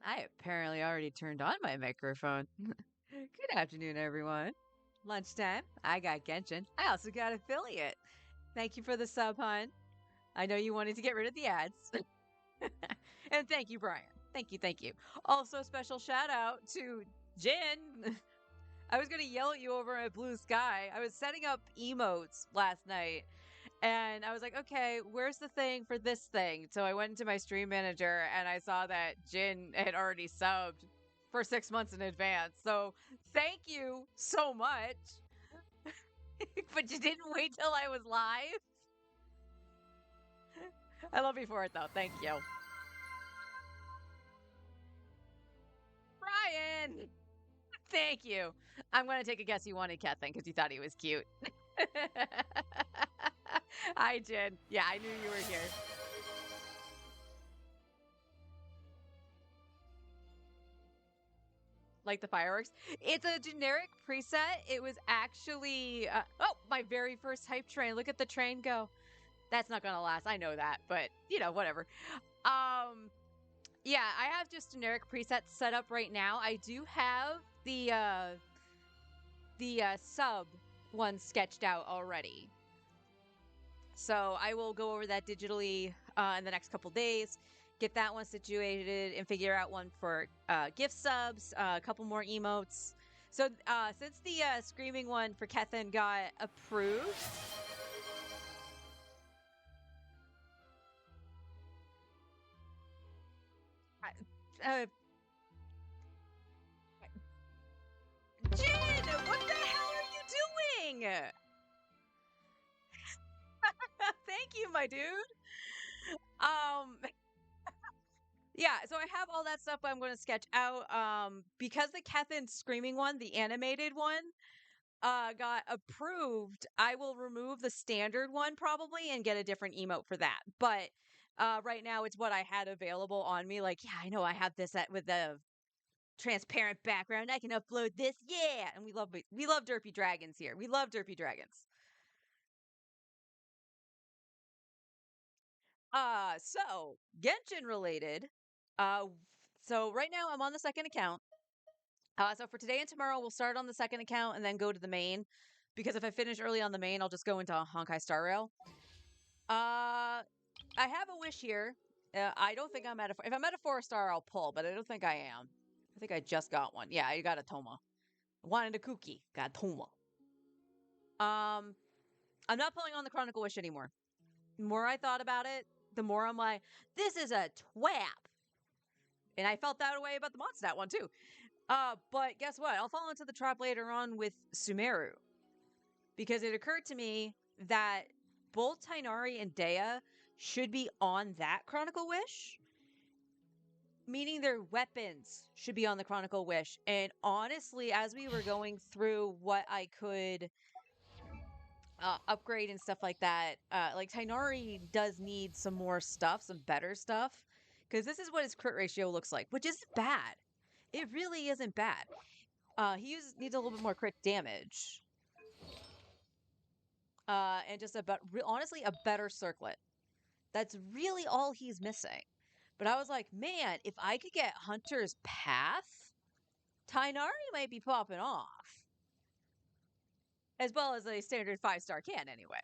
I apparently already turned on my microphone. Good afternoon, everyone. Lunchtime. I got Genshin. I also got affiliate. Thank you for the sub, hun. I know you wanted to get rid of the ads. And thank you, Brian. Thank you, thank you. Also, special shout out to Jin. I was going to yell at you over at Blue Sky. I was setting up emotes last night and I was like, okay, where's the thing for this thing? So I went into my stream manager and I saw that Jin had already subbed for 6 months in advance. So thank you so much. But you didn't wait till I was live. I love you for it though. Thank you. Brian, thank you. I'm going to take a guess you wanted Kethin because you thought he was cute. Hi, Jen. Yeah, I knew you were here. Like the fireworks. It's a generic preset. It was actually oh, my very first hype train. Look at the train go. That's not gonna last. I know that, but whatever. Um, yeah, I have just generic presets set up right now. I do have the sub one sketched out already. So I will go over that digitally in the next couple days, get that one situated, and figure out one for gift subs, a couple more emotes. So since the screaming one for Kethin got approved, uh, Jin, what the hell are you doing? Thank you, my dude. Um, yeah, so I have all that stuff I'm going to sketch out. Because the Kethin screaming one, the animated one, got approved, I will remove the standard one probably and get a different emote for that. But right now it's what I had available on me. Like, yeah, I know I have this with the transparent background. I can upload this. Yeah, and we love derpy dragons here. We love derpy dragons. So Genshin related. Uh, so right now I'm on the second account. So for today and tomorrow, we'll start on the second account and then go to the main. Because if I finish early on the main, I'll just go into Honkai Star Rail. I have a wish here. I don't think I'm at a. If I'm at a 4-star, I'll pull, but I don't think I am. I think I just got one. Yeah, I got a Toma. Wanted a Kuki. Got Toma. Um, I'm not pulling on the Chronicle Wish anymore. The more I thought about it, the more I'm like, this is a twap. And I felt that way about the Mondstadt one too. But guess what? I'll fall into the trap later on with Sumeru. Because it occurred to me that both Tighnari and Dea should be on that Chronicle Wish, meaning their weapons should be on the Chronicle Wish. And honestly, as we were going through what I could upgrade and stuff like that, like Tighnari does need some more stuff, some better stuff, because this is what his crit ratio looks like, which isn't bad. It really isn't bad. Needs a little bit more crit damage. And just honestly, a better circlet. That's really all he's missing. But I was like, man, if I could get Hunter's Path, Tighnari might be popping off. As well as a standard 5-star can, anyway.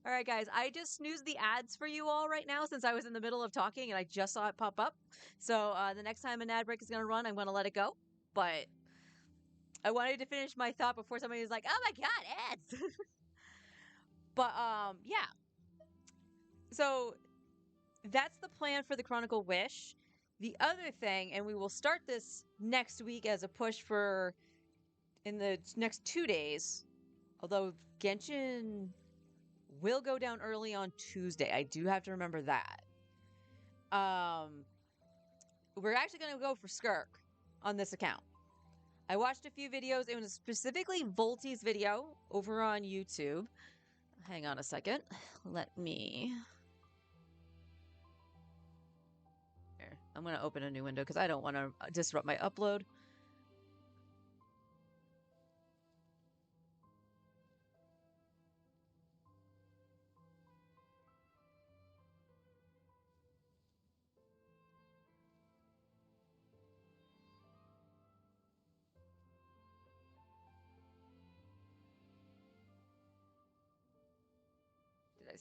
All right, guys, I just snoozed the ads for you all right now since I was in the middle of talking and I just saw it pop up. So the next time an ad break is going to run, I'm going to let it go. But I wanted to finish my thought before somebody was like, oh my God, ads. But yeah. So that's the plan for the Chronicle Wish. The other thing, and we will start this next week as a push for in the next 2 days, although Genshin will go down early on Tuesday. I do have to remember that. We're actually going to go for Skirk on this account. I watched a few videos. It was specifically Volty's video over on YouTube. Hang on a second. Let me. Here, I'm going to open a new window because I don't want to disrupt my upload.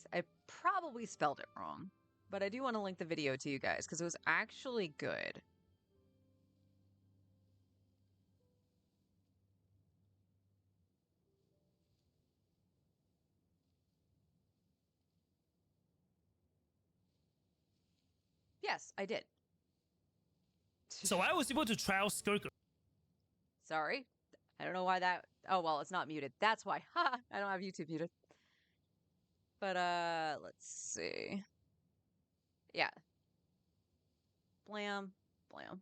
guys. I probably spelled it wrong, but I do want to link the video to you guys because it was actually good. Yes, I did. So I was able to trial Skirk. Sorry. I don't know why that... Oh, well, it's not muted. That's why. Ha! I don't have YouTube muted. But, let's see. Yeah. Blam. Blam.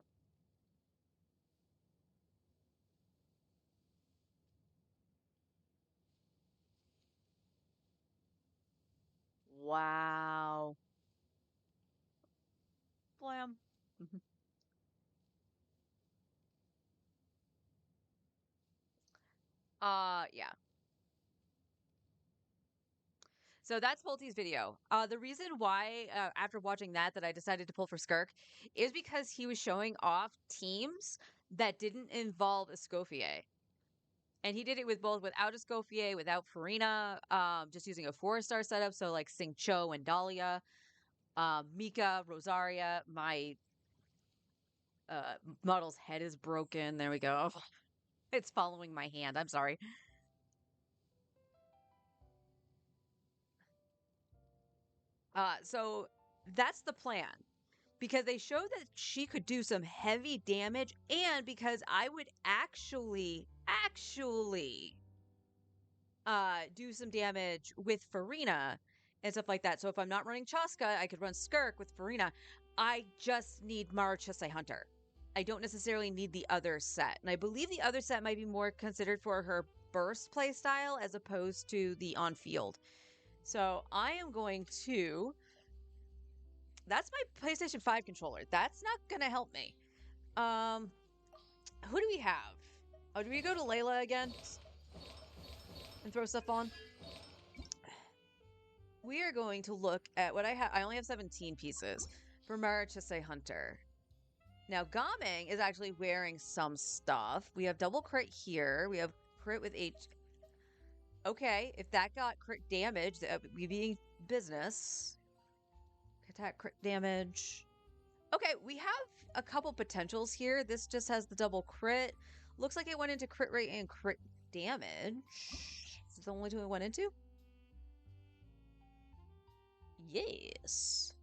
Wow. Blam. Yeah. So that's Volty's video. The reason why, after watching that I decided to pull for Skirk is because he was showing off teams that didn't involve Escoffier. And he did it with both without Escoffier, without Farina, just using a 4-star setup. So like Xingqiu and Dahlia, Mika, Rosaria. My model's head is broken. There we go. It's following my hand. I'm sorry. So that's the plan. Because they showed that she could do some heavy damage, and because I would actually do some damage with Farina and stuff like that. So if I'm not running Chaska, I could run Skirk with Farina. I just need Marachese Hunter. I don't necessarily need the other set. And I believe the other set might be more considered for her burst playstyle as opposed to the on-field. So I am going to... That's my PlayStation 5 controller. That's not going to help me. Who do we have? Oh, do we go to Layla again? And throw stuff on? We are going to look at what I have. I only have 17 pieces for Marachese Hunter. Now, Gaming is actually wearing some stuff. We have double crit here. We have crit with H. Okay, if that got crit damage, we being business. Attack crit damage. Okay, we have a couple potentials here. This just has the double crit. Looks like it went into crit rate and crit damage. Is this the only two it went into? Yes.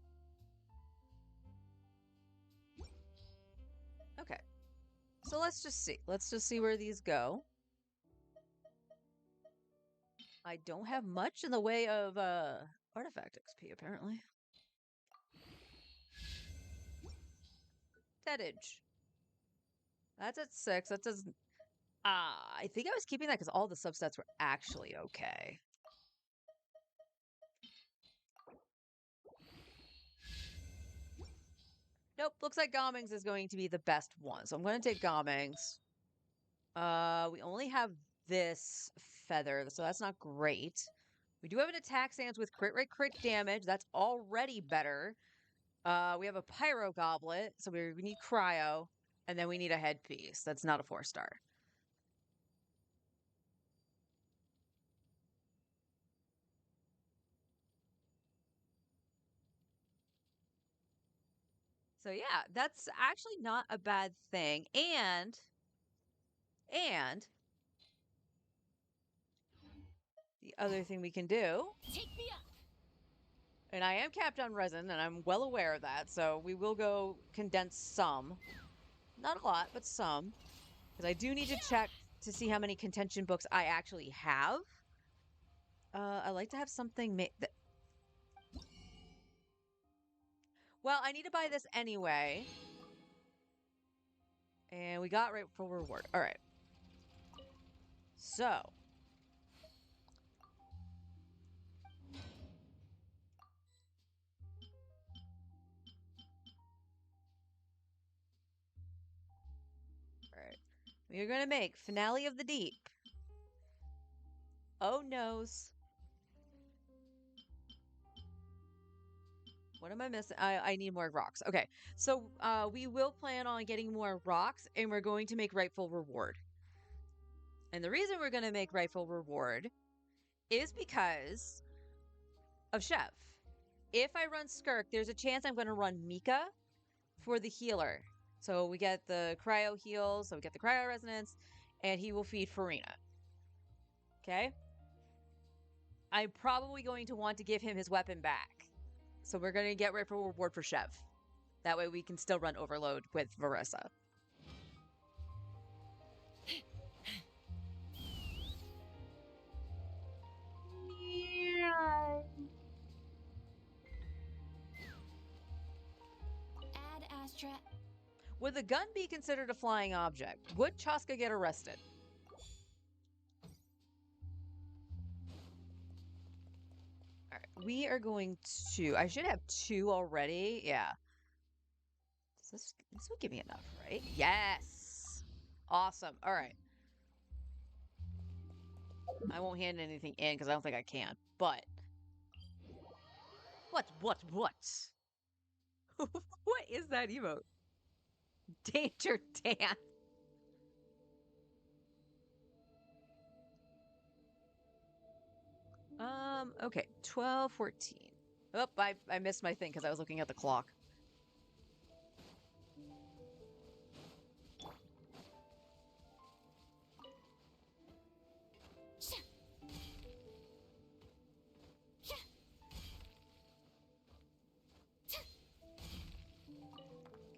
Okay. So let's just see. Let's just see where these go. I don't have much in the way of artifact XP, apparently. Deadage. That's at 6. That doesn't... I think I was keeping that because all the substats were actually okay. Nope, looks like Gaming's is going to be the best one. So I'm going to take Gaming's. We only have this feather, so that's not great. We do have an attack stance with crit rate, crit damage. That's already better. We have a pyro goblet, so we need cryo, and then we need a headpiece. That's not a 4-star. So yeah, that's actually not a bad thing. And the other thing we can do, and I am capped on resin, and I'm well aware of that, so we will go condense some. Not a lot, but some. Because I do need to check to see how many contention books I actually have. I like to have something that... Well, I need to buy this anyway. And we got rightful reward. All right. So. All right. We are going to make Finale of the Deep. Oh, noes. What am I missing? I need more rocks. Okay. So we will plan on getting more rocks, and we're going to make rightful reward. And the reason we're going to make rightful reward is because of Chef. If I run Skirk, there's a chance I'm going to run Mika for the healer. So we get the cryo heal, so we get the cryo resonance, and he will feed Farina. Okay? I'm probably going to want to give him his weapon back. So we're going to get ready for reward for Chev. That way we can still run Overload with Verissa. Ad Astra. Would the gun be considered a flying object? Would Chaska get arrested? All right, we are going to... I should have 2 already. Yeah. This would give me enough, right? Yes! Awesome. All right. I won't hand anything in because I don't think I can. But... What? What is that emote? Danger Dan. Okay. 12, 14. Oh, I missed my thing because I was looking at the clock.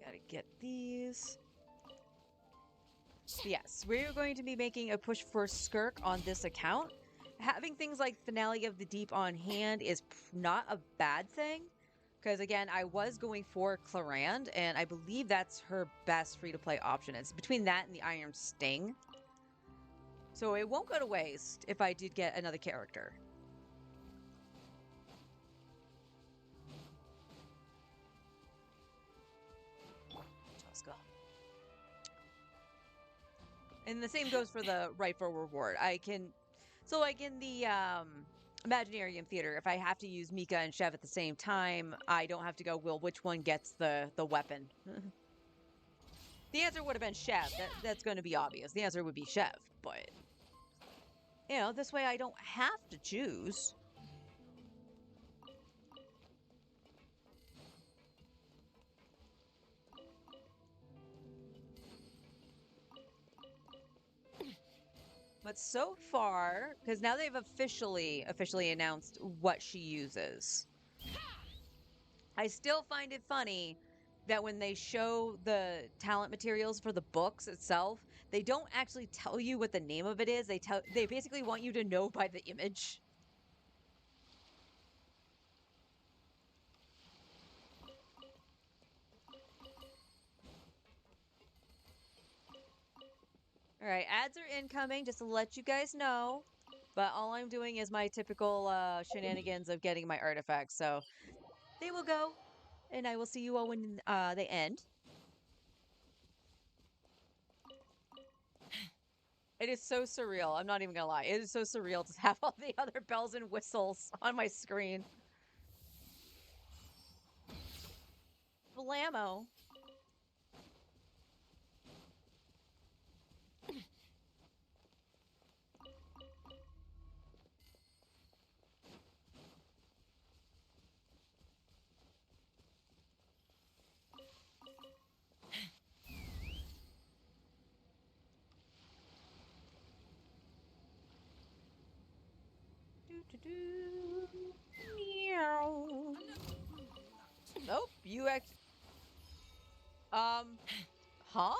Gotta get these. Yes, we're going to be making a push for Skirk on this account. Having things like Finale of the Deep on hand is not a bad thing. Because again, I was going for Clarand, and I believe that's her best free-to-play option. It's between that and the Iron Sting. So it won't go to waste if I did get another character. Chaska. And the same goes for the Rightful Reward. I can... So like in the Imaginarium Theater, if I have to use Mika and Chev at the same time, I don't have to go, well, which one gets the weapon? The answer would have been Chev. That's going to be obvious. The answer would be Chev, but... You know, this way I don't have to choose. But so far, because now they've officially announced what she uses. I still find it funny that when they show the talent materials for the books itself, they don't actually tell you what the name of it is. They basically want you to know by the image. All right, ads are incoming, just to let you guys know. But all I'm doing is my typical shenanigans of getting my artifacts. So they will go, and I will see you all when they end. It is so surreal. I'm not even gonna lie. It is so surreal to have all the other bells and whistles on my screen. Blammo. Meow. Nope, you huh?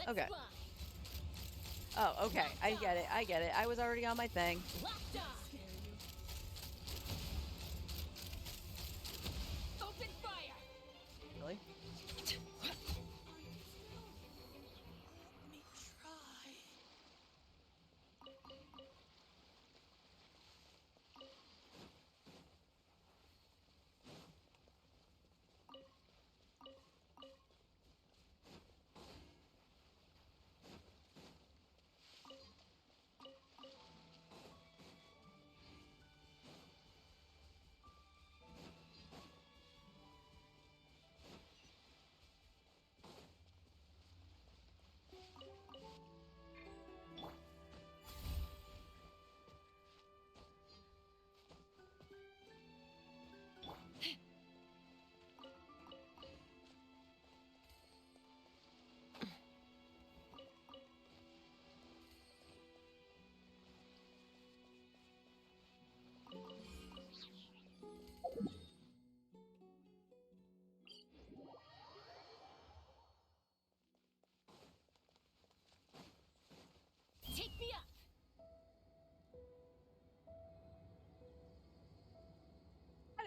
Okay. Oh, okay. I get it. I get it. I was already on my thing. Open fire. Really?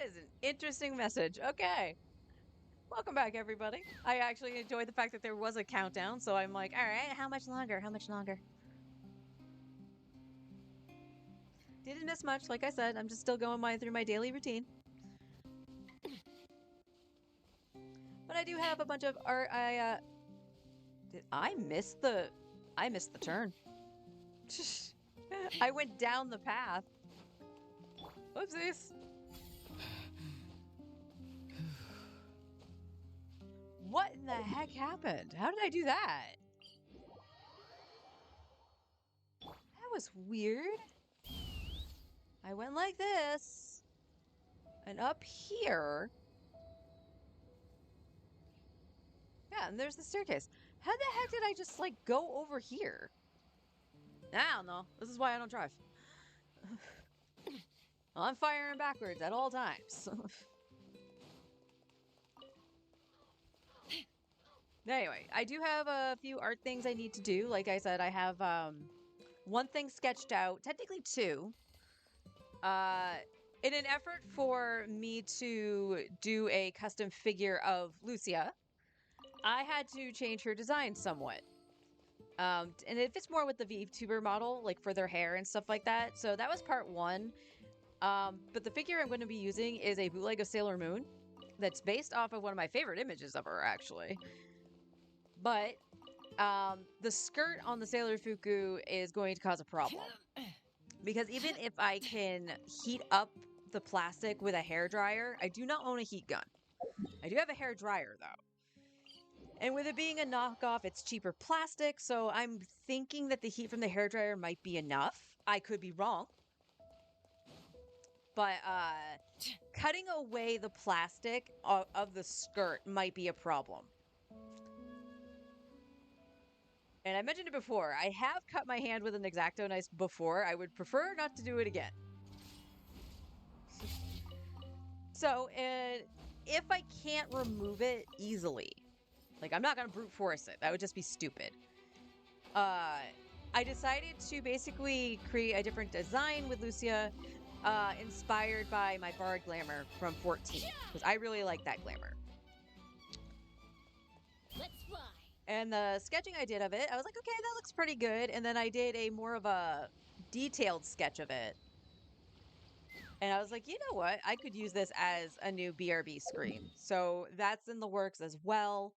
is an interesting message. Okay. Welcome back, everybody. I actually enjoyed the fact that there was a countdown, so I'm like, all right, how much longer? How much longer? Didn't miss much, like I said. I'm just still going through my daily routine. But I do have a bunch of art. Did I miss the turn? I went down the path. Whoopsies. What in the heck happened? How did I do that? That was weird. I went like this. And up here. Yeah, and there's the staircase. How the heck did I just, like, go over here? I don't know. This is why I don't drive. I'm firing backwards at all times. Anyway, I do have a few art things I need to do. Like I said, I have one thing sketched out, technically two. In an effort for me to do a custom figure of Lucia, I had to change her design somewhat. And it fits more with the VTuber model, like for their hair and stuff like that. So that was part one. But the figure I'm going to be using is a bootleg of Sailor Moon that's based off of one of my favorite images of her, actually. But the skirt on the Sailor Fuku is going to cause a problem. Because even if I can heat up the plastic with a hairdryer, I do not own a heat gun. I do have a hairdryer, though. And with it being a knockoff, it's cheaper plastic, so I'm thinking that the heat from the hairdryer might be enough. I could be wrong. But cutting away the plastic of the skirt might be a problem. And I mentioned it before, I have cut my hand with an X-Acto knife before. I would prefer not to do it again. So, if I can't remove it easily, like, I'm not going to brute force it. That would just be stupid. I decided to basically create a different design with Lucia, inspired by my Bard Glamour from 14. Because I really like that glamour. Let's fly. And the sketching I did of it, I was like, okay, that looks pretty good. And then I did a more of a detailed sketch of it. And I was like, you know what? I could use this as a new BRB screen. So that's in the works as well.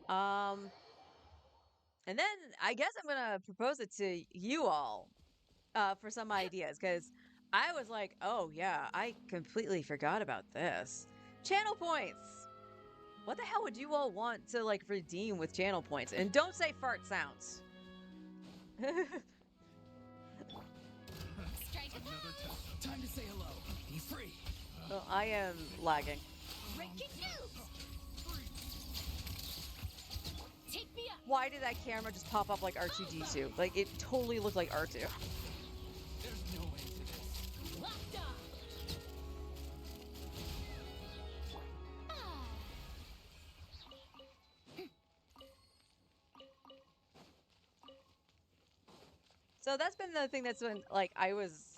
And then I guess I'm going to propose it to you all for some ideas. Because I was like, oh, yeah, I completely forgot about this. Channel points. What the hell would you all want to, like, redeem with channel points? And don't say fart sounds. Strike it. Another test. Time to say hello. Be free. Well, I am lagging. Breaking news. Take me up. Why did that camera just pop up like R2-D2? Like, it totally looked like R2. There's no end to this. Locked on. Ah. So that's been the thing that's been, like, I was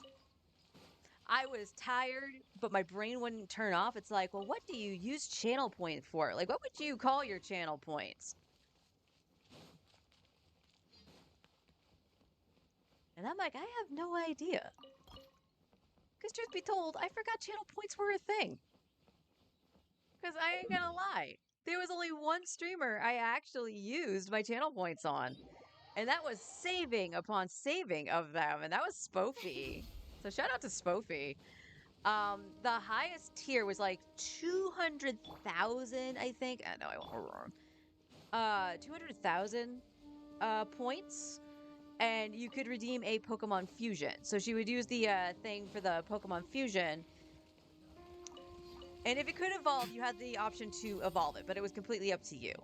tired, but my brain wouldn't turn off. It's like, well, what do you use channel point for? Like, what would you call your channel points? And I'm like, I have no idea. Because truth be told, I forgot channel points were a thing. Because I ain't gonna lie. There was only one streamer I actually used my channel points on. And that was saving upon saving of them. And that was Spoofy. So shout out to Spoofy. The highest tier was like 200,000, I think. No, I won't wrong. 200,000 points. And you could redeem a Pokemon Fusion. So she would use the thing for the Pokemon Fusion. And if it could evolve, you had the option to evolve it, but it was completely up to you.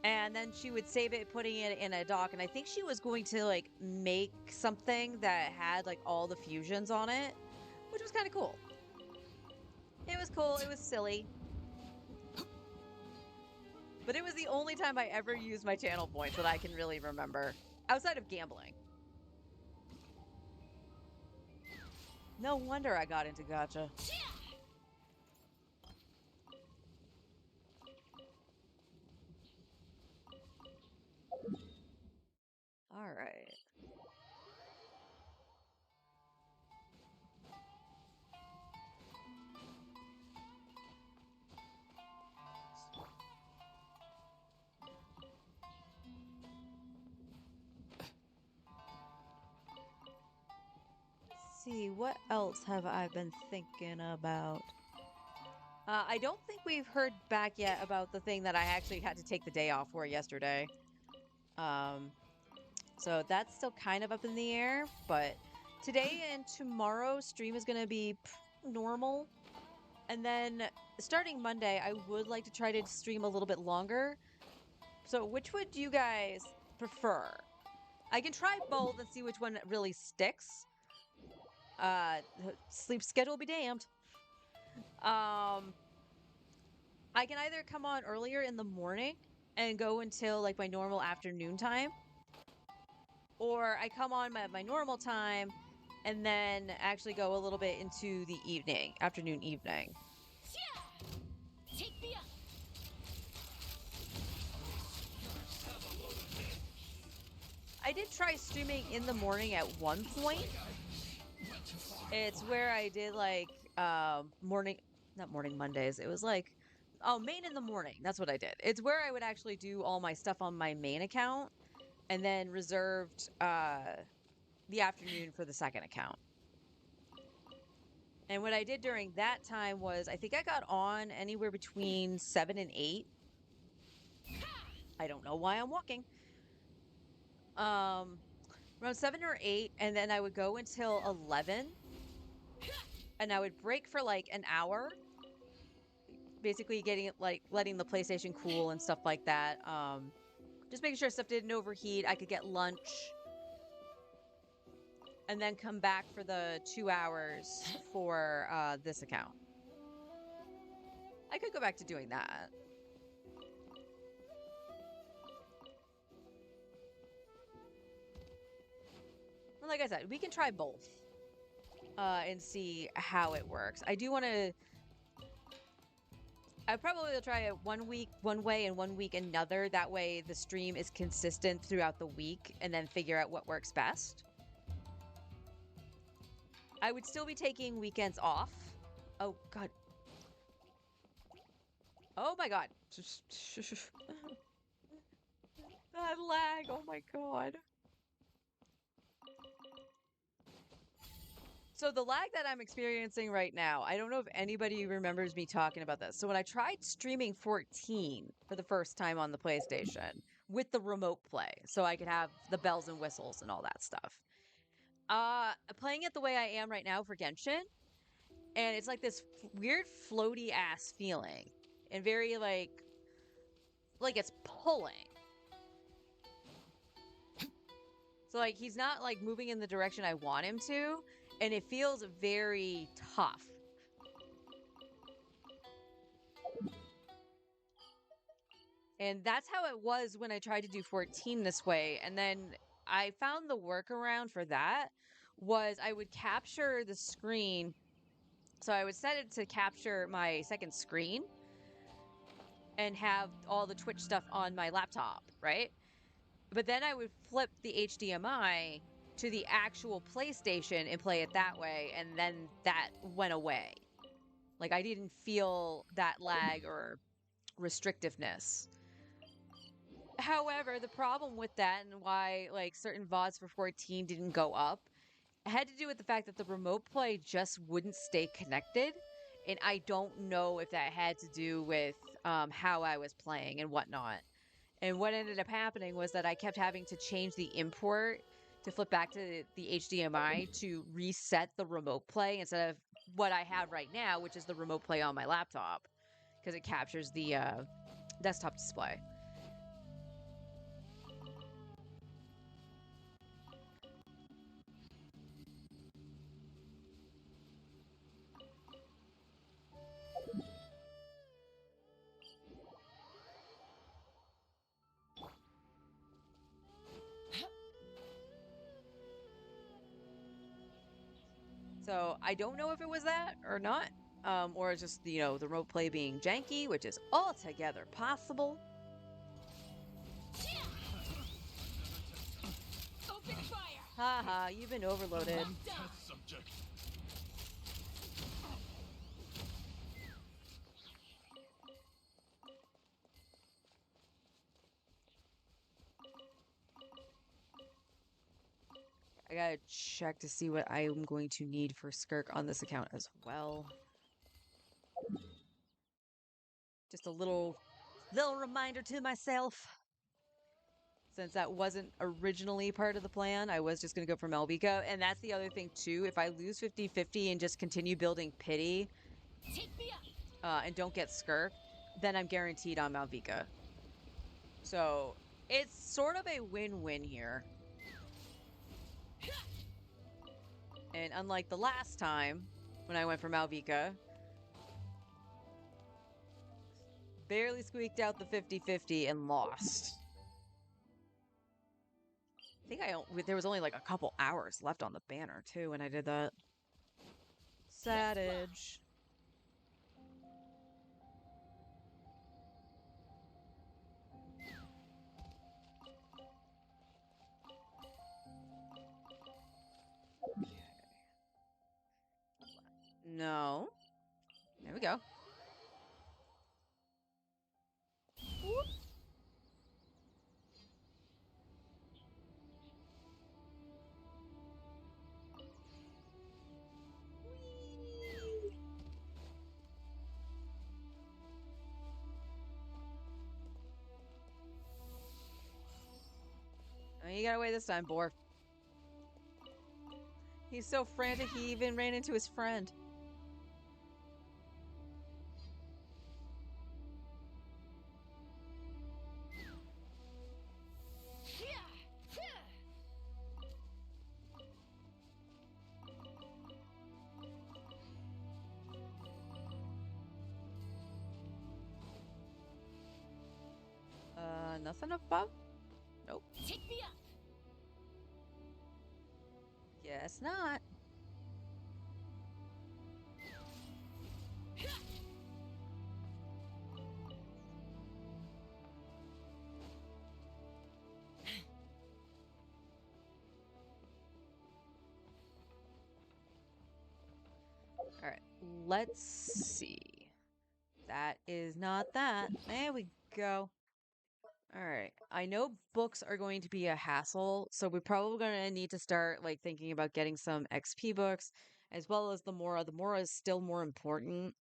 And then she would save it, putting it in a dock. And I think she was going to, like, make something that had, like, all the fusions on it, which was kind of cool. It was cool. It was silly. But it was the only time I ever used my channel points that I can really remember. Outside of gambling. No wonder I got into gacha. see, what else have I been thinking about? I don't think we've heard back yet about the thing that I actually had to take the day off for yesterday. Um, so that's still kind of up in the air, but today and tomorrow stream is going to be normal. And then starting Monday, I would like to try to stream a little bit longer. So which would you guys prefer? I can try both and see which one really sticks. Sleep schedule be damned. I can either come on earlier in the morning and go until like my normal afternoon time, or I come on my normal time and then actually go a little bit into the evening, afternoon, evening. Yeah! Take me up! I did try streaming in the morning at one point. It's where I did like morning, not morning Mondays. It was like, oh, main in the morning. That's what I did. It's where I would actually do all my stuff on my main account and then reserved the afternoon for the second account. And what I did during that time was I think I got on anywhere between 7 and 8. I don't know why I'm walking. Around 7 or 8, and then I would go until 11. And I would break for like an hour. Basically getting it like letting the PlayStation cool and stuff like that. Just making sure stuff didn't overheat. I could get lunch. And then come back for the 2 hours for this account. I could go back to doing that. Well, like I said, we can try both and see how it works. I do want to... I probably will try it 1 week one way and 1 week another. That way the stream is consistent throughout the week and then figure out what works best. I would still be taking weekends off. Oh, God. Oh, my God. That lag. Oh, my God. So the lag that I'm experiencing right now, I don't know if anybody remembers me talking about this. So when I tried streaming 14 for the first time on the PlayStation with the remote play, so I could have the bells and whistles and all that stuff. Playing it the way I am right now for Genshin, and it's like this weird floaty ass feeling and very like it's pulling. So like he's not like moving in the direction I want him to, and it feels very tough. And that's how it was when I tried to do 14 this way. And then I found the workaround for that was I would capture the screen. So I would set it to capture my second screen and have all the Twitch stuff on my laptop, right? But then I would flip the HDMI to the actual PlayStation and play it that way. And then that went away. Like I didn't feel that lag or restrictiveness. However, the problem with that and why like certain VODs for 14 didn't go up had to do with the fact that the remote play just wouldn't stay connected. And I don't know if that had to do with how I was playing and whatnot. And what ended up happening was that I kept having to change the import to flip back to the HDMI to reset the remote play instead of what I have right now, which is the remote play on my laptop, because it captures the desktop display. So I don't know if it was that or not, or it's just, the remote play being janky, which is altogether possible. Open fire! Haha, you've been overloaded. Test subject. I gotta check to see what I'm going to need for Skirk on this account as well. Just a little reminder to myself. Since that wasn't originally part of the plan, I was just going to go for Malvika. And that's the other thing, too. If I lose 50-50 and just continue building Pity Take me up. and don't get Skirk, then I'm guaranteed on Malvika. So it's sort of a win-win here. And unlike the last time when I went for Malvika, barely squeaked out the 50-50 and lost. I think there was only like a couple hours left on the banner too when I did that. Sadage. No. There we go. Whoop. Oh, you got away this time, Boar. He's so frantic he even ran into his friend. Nothing above? Nope. Take me up. Guess not. All right, let's see. That is not that. There we go. All right. I know books are going to be a hassle, so we're probably going to need to start like thinking about getting some XP books as well as the Mora. The Mora is still more important.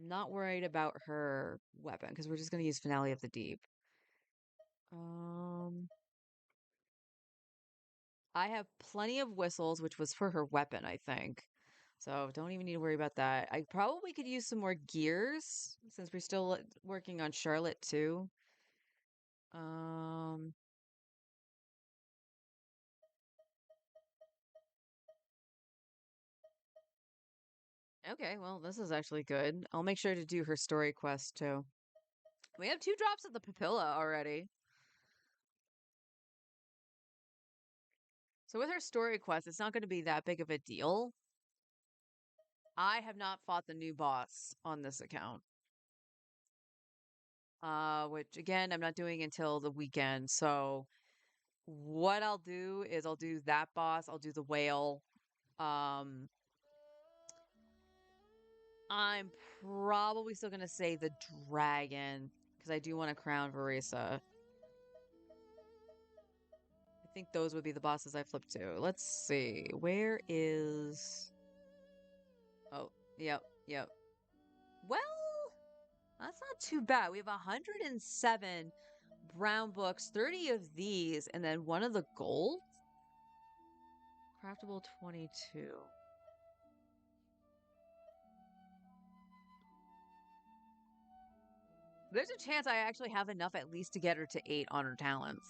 Not worried about her weapon because we're just going to use Finale of the Deep. I have plenty of whistles, which was for her weapon, I think. So don't even need to worry about that. I probably could use some more gears since we're still working on Charlotte too. Okay, well, this is actually good. I'll make sure to do her story quest too. We have 2 drops of the papilla already. So with her story quest, it's not going to be that big of a deal. I have not fought the new boss on this account. Which again, I'm not doing until the weekend. So what I'll do is I'll do that boss, I'll do the whale. I'm probably still gonna say the dragon because I do want to crown Verisa. I think those would be the bosses I flip to. Let's see. Where is... Oh, yep. Well, that's not too bad. We have 107 brown books, 30 of these, and then one of the gold. Craftable 22. There's a chance I actually have enough at least to get her to 8 on her talents.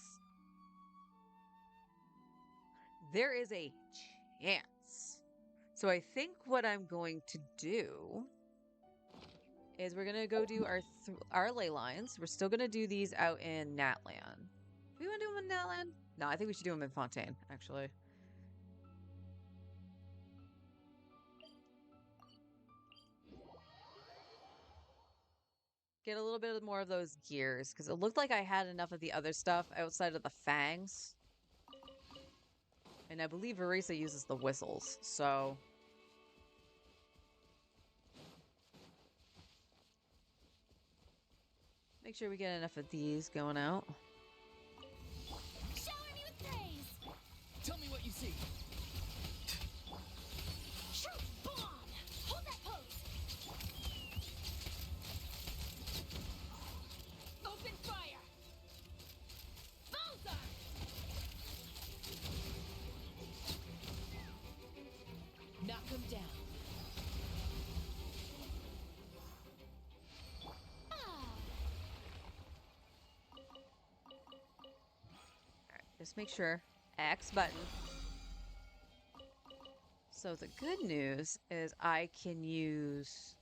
There is a chance. So I think what I'm going to do is we're going to go do our ley lines. We're still going to do these out in Natlan. Do we want to do them in Natlan? No, I think we should do them in Fontaine, actually. Get a little bit more of those gears, because it looked like I had enough of the other stuff outside of the fangs. And I believe Verisa uses the whistles, so... Make sure we get enough of these going out. just make sure. X button. So the good news is I can use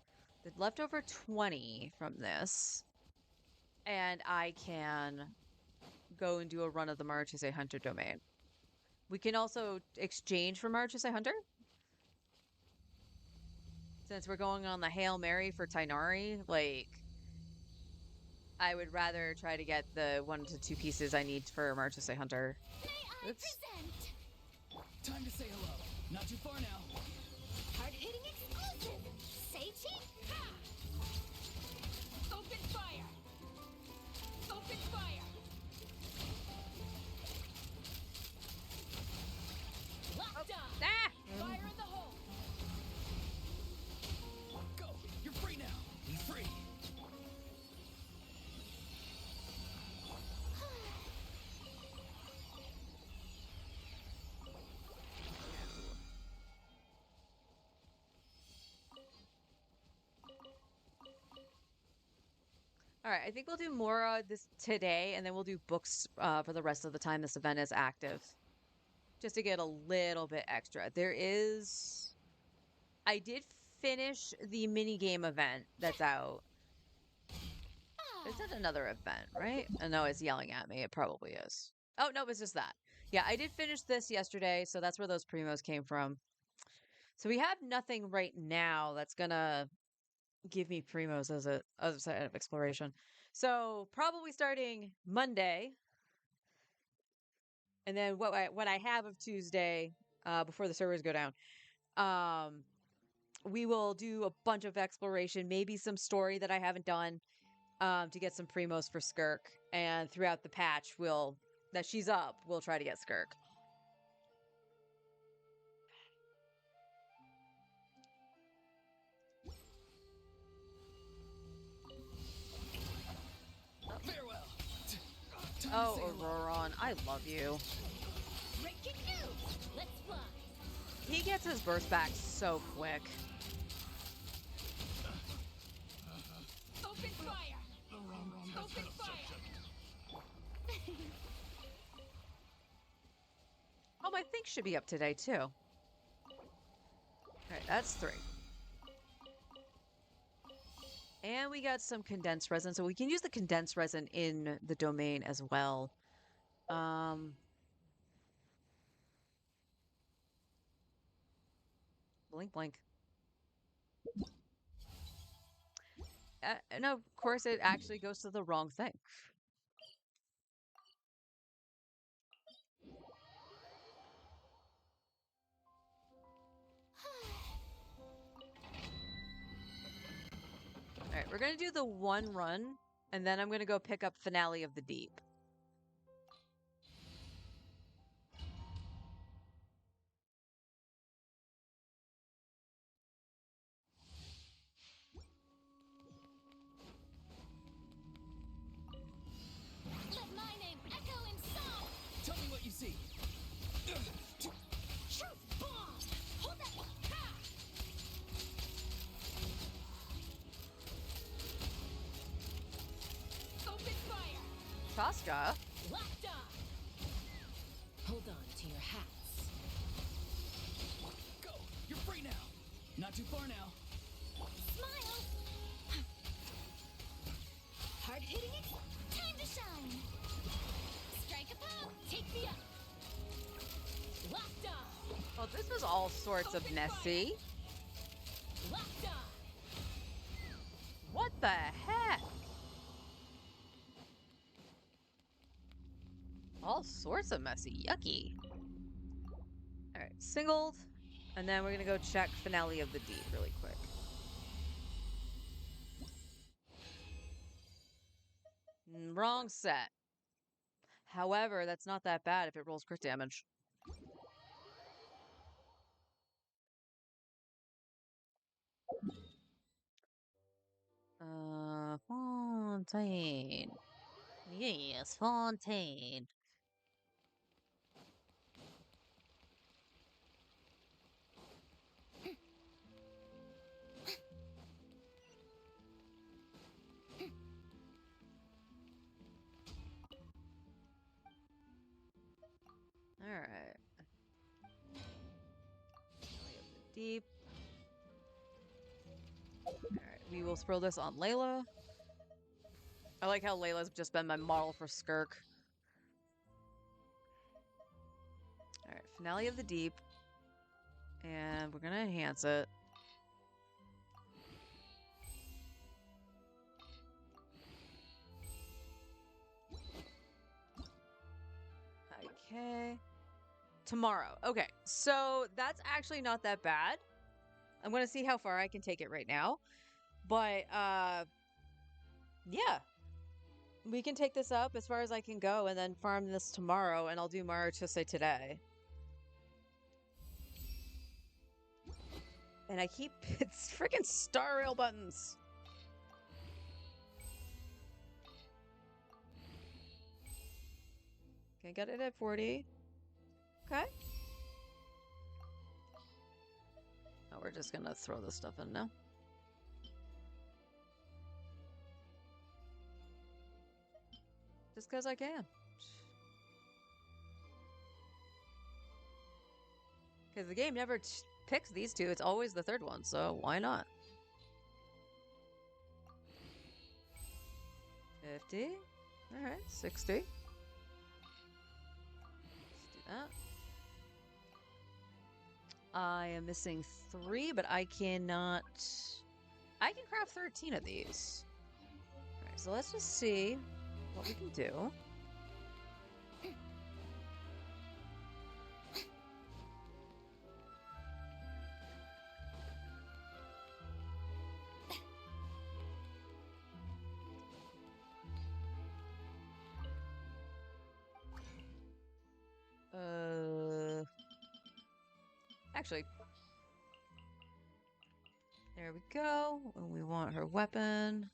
the leftover 20 from this, and I can go and do a run of the Marchese Hunter domain. We can also exchange for Marchese Hunter. Since we're going on the Hail Mary for Tainari, like, I would rather try to get the 1 to 2 pieces I need for Marchese Hunter. May I Oops. present Time to say hello. Not too far now. hard-hitting exclusive, Seichi Ha! Open fire! Open fire! Locked on! Ah! Fire in the hole! Go. You're free now. He's free. All right, I think we'll do more this today, and then we'll do books for the rest of the time this event is active, just to get a little bit extra. I did finish the mini game event that's out. Is that another event, right? I know it's yelling at me. It probably is. Oh, no, it's just that. Yeah, I did finish this yesterday, so that's where those primos came from. So we have nothing right now that's gonna give me primos as a other side of exploration. So probably starting Monday, and then what I have of Tuesday, before the servers go down, we will do a bunch of exploration, maybe some story that I haven't done, to get some primos for Skirk, and throughout the patch, that she's up, we'll try to get Skirk. Farewell. Time to Oh, say hello. Auroron, I love you. Breaking news! Let's fly! He gets his burst back so quick. Open fire! Open fire! Oh, my thing should be up today, too. All right, that's 3. And we got some condensed resin, so we can use the condensed resin in the domain as well. Blink, blink. No, of course, it actually goes to the wrong thing. All right, we're going to do the 1 run, and then I'm going to go pick up Finale of the Deep. Let my name echo in song! Tell me what you see. Truth bomb! Hold that! Ha! Open fire! Chaska? Locked on! Hold on to your hats. Go. You're free now. Not too far now. Smile! Hard hitting it! Time to shine! Strike a pose! Take me up! Locked on! Well, this was all sorts of messy. Locked on! What the heck? All sorts of messy. Yucky. All right, singled. And then we're going to go check Finale of the Deep really quick. Wrong set. However, that's not that bad if it rolls crit damage. Fontaine. Yes, Fontaine. Deep. Alright, we will throw this on Layla. I like how Layla's just been my model for Skirk. Alright, Finale of the Deep. And we're gonna enhance it. Okay. Tomorrow. Okay, so that's actually not that bad. I'm gonna see how far I can take it right now. But, yeah. We can take this up as far as I can go and then farm this tomorrow, and I'll do Maruchise today. And I keep... It's freaking Star Rail buttons! Okay, got it at 40. Okay. Oh, we're just gonna throw this stuff in now. Just because I can. Because the game never picks these two. It's always the third one, so why not? 50. Alright, 60. Let's do that. I am missing 3, but I cannot... I can craft 13 of these. Alright, so let's just see what we can do. Actually, there we go. And we want her weapon.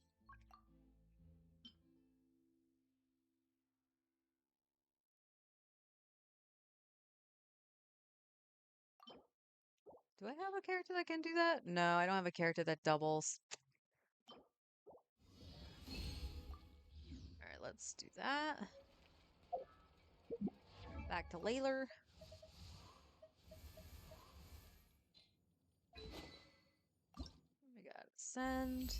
Do I have a character that can do that? No, I don't have a character that doubles. Alright, let's do that. Back to Layler. We gotta send.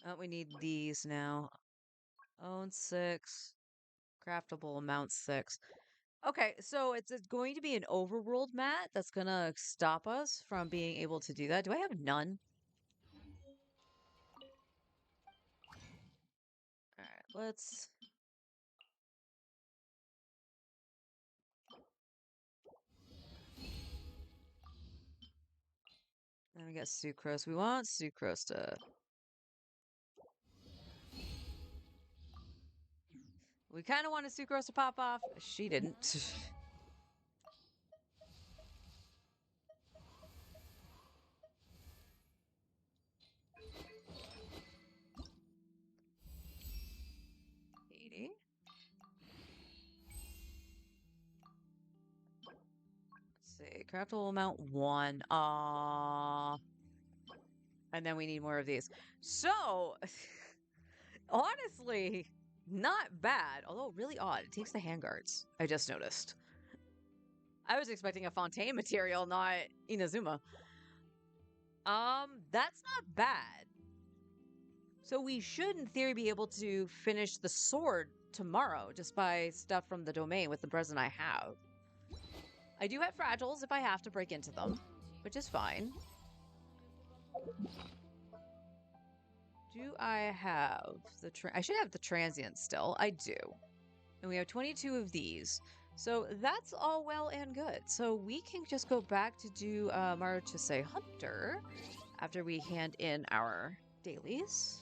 Oh, we need these now. Own 6. Craftable amount 6. Okay, so it's going to be an overworld mat that's gonna stop us from being able to do that. Do I have none? Alright, let's... Then we got Sucrose. We want Sucrose to... We kind of wanted Sucrose to pop off. She didn't. 80. Let's see. Craftable amount 1. And then we need more of these. So, honestly, not bad. Although really odd. It takes the handguards. I just noticed. I was expecting a Fontaine material, not Inazuma. That's not bad. So we should, in theory, be able to finish the sword tomorrow just by stuff from the domain with the present I have. I do have fragiles if I have to break into them, which is fine. Do I have the... I should have the transient still. I do. And we have 22 of these. So that's all well and good. So we can just go back to do Maruchise Hunter after we hand in our dailies.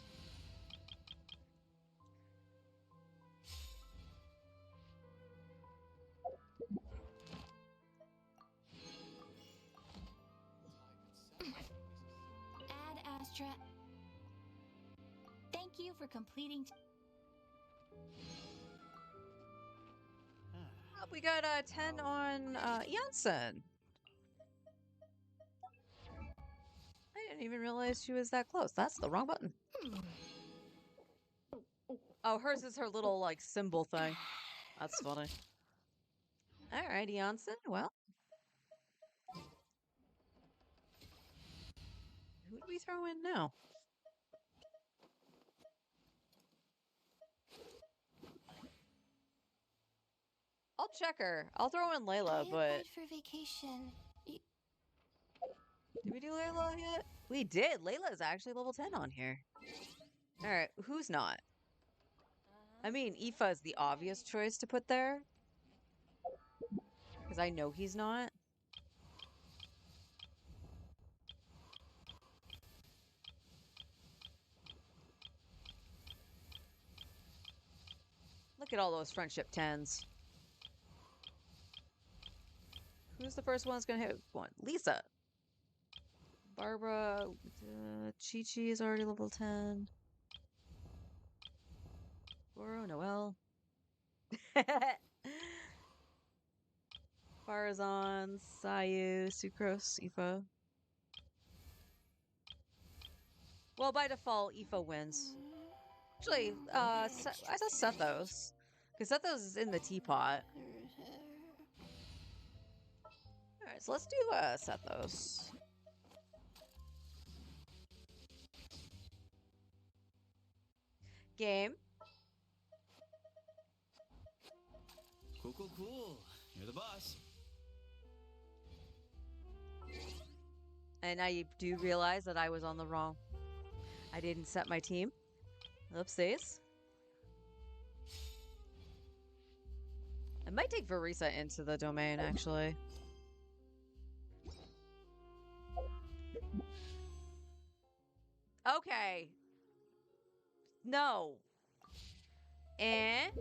Ad Astra. Thank you for completing. Oh, we got 10 on Janssen. I didn't even realize she was that close. That's the wrong button. Oh, hers is her little, like, symbol thing. That's funny. Alright, Janssen. Well. Who do we throw in now? I'll check her. I'll throw in Layla, I but applied for vacation. did we do Layla yet? We did. Layla is actually level 10 on here. Alright, who's not? I mean, Aoife is the obvious choice to put there. Because I know he's not. Look at all those friendship 10s. Who's the first one that's gonna hit one? Lisa. Barbara. Chi-Chi is already level 10. Goro, Noelle. Farazan, Sayu, Sucrose, Aoife. Well, by default, Aoife wins. Actually, I saw Sethos. Because Sethos is in the teapot. Alright, so let's do Sethos. Game. Cool, cool, cool. You're the boss. And I do realize that I was on the wrong. I didn't set my team. Oopsies. I might take Verisa into the domain, actually. Okay. No. And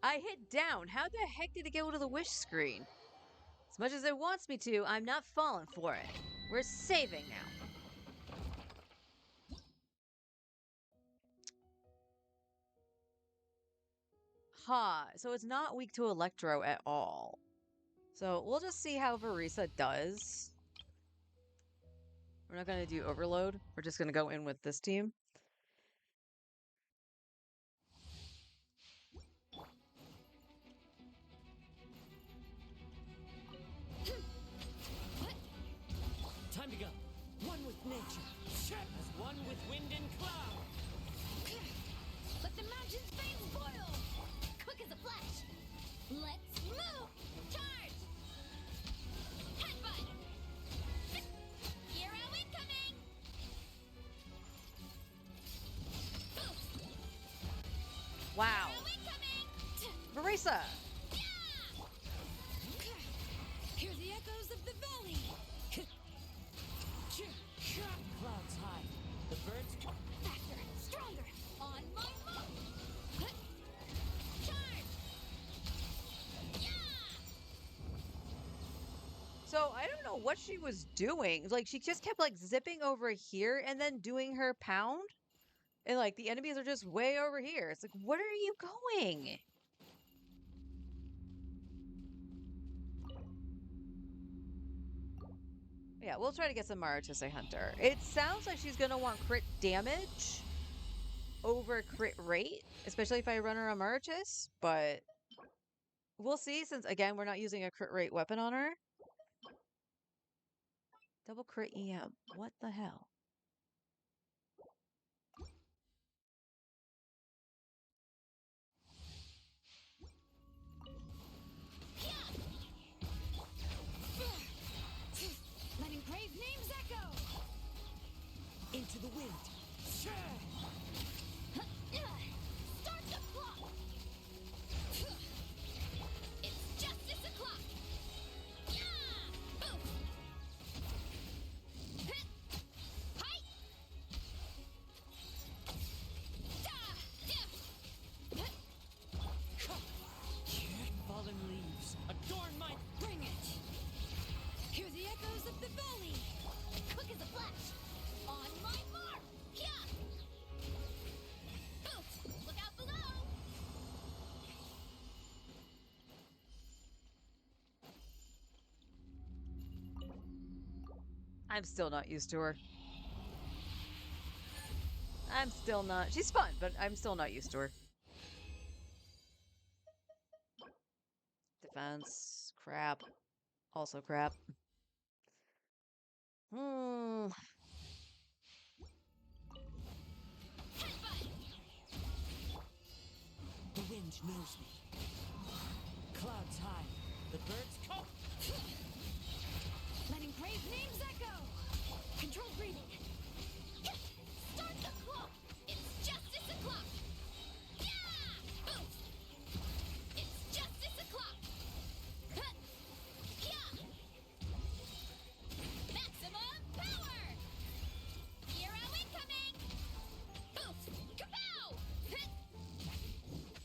I hit down. How the heck did it go to the wish screen? As much as it wants me to, I'm not falling for it. We're saving now. Ha, so it's not weak to Electro at all. So we'll just see how Verisa does. We're not going to do Overload. We're just going to go in with this team. Time to go. One with nature. As one with wind and cloud. Let the mountain's veins boil! Quick as a flash! Let's move! Charge! Headbutt! Hero incoming! Boost! Wow. Hero incoming! Verisa! Hear the echoes of the valley! Clouds high. The birds. Faster! Stronger! On my mark! Charge! Yeah! So I don't know what she was doing. Like, she just kept, like, zipping over here and then doing her pound. And, like, the enemies are just way over here. It's like, what are you going? Yeah, we'll try to get some Marutisei Hunter. It sounds like she's going to want crit damage over crit rate, especially if I run her on Marutis, but we'll see since, again, we're not using a crit rate weapon on her. Double crit EM. What the hell? Letting brave names echo! Into the wind. Start the clock! It's justice o'clock! Yeah! Boom! Hi! Fallen leaves. Adorn my. Bring it! Hear the echoes of the valley! Quick as a flash! On my mark! Yeah! Boot! Look out below! I'm still not used to her. I'm still not. She's fun, but I'm still not used to her. Defense. Crap. Also crap. Hmm. The wind knows me. Clouds high. The birds call. Letting brave names echo. Control breathing. Start the clock. It's justice o'clock. Yeah! Boost. It's justice o'clock. Yeah! Maximum power. Hero incoming. Boost. Kapow!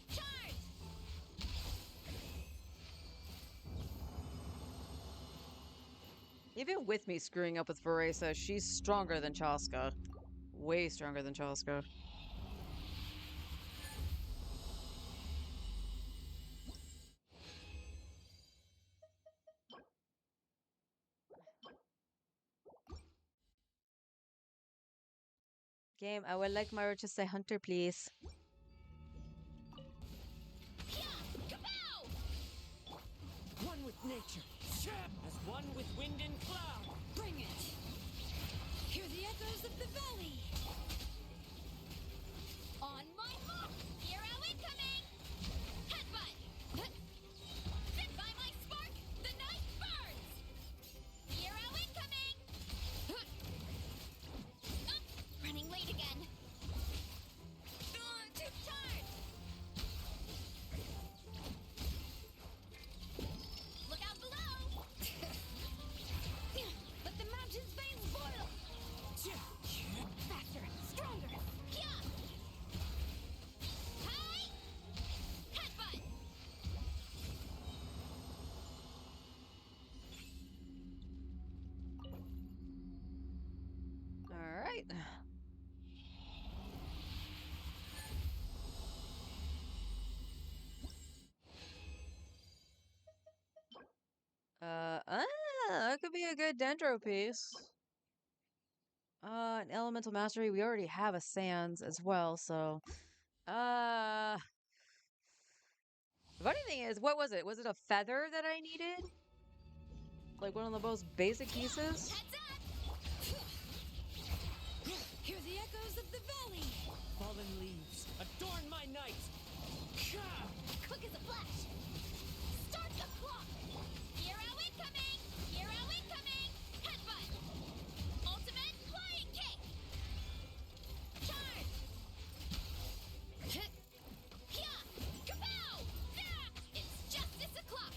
Charge. Even with me screwing up with Veresa, she's stronger than Chaska. Way stronger than Chaska. Game, I would like Myra to say Hunter, please. Kapow! One with nature. As one with wind and cloud. Bring it! Hear the echoes of the valley! On my mark! Hero incoming! Headbutt! Sent by my spark, the night burns! Hero incoming! Running late again! To charge! Look out below! Let the mountain's veins boil! Faster, stronger! Yeah! Hi! Headbutt! All right. That could be a good Dendro piece. An Elemental Mastery. We already have a Sans as well, so. The funny thing is, what was it? Was it a feather that I needed? Like one of the most basic pieces? Heads up! Hear the echoes of the valley! Fallen leaves. Adorn my night. Quick as a flash! Start the clock! Hero incoming! Hero incoming! Headbutt! Ultimate flying kick! Charge! Yeah! Kapow! Yeah! It's justice o'clock!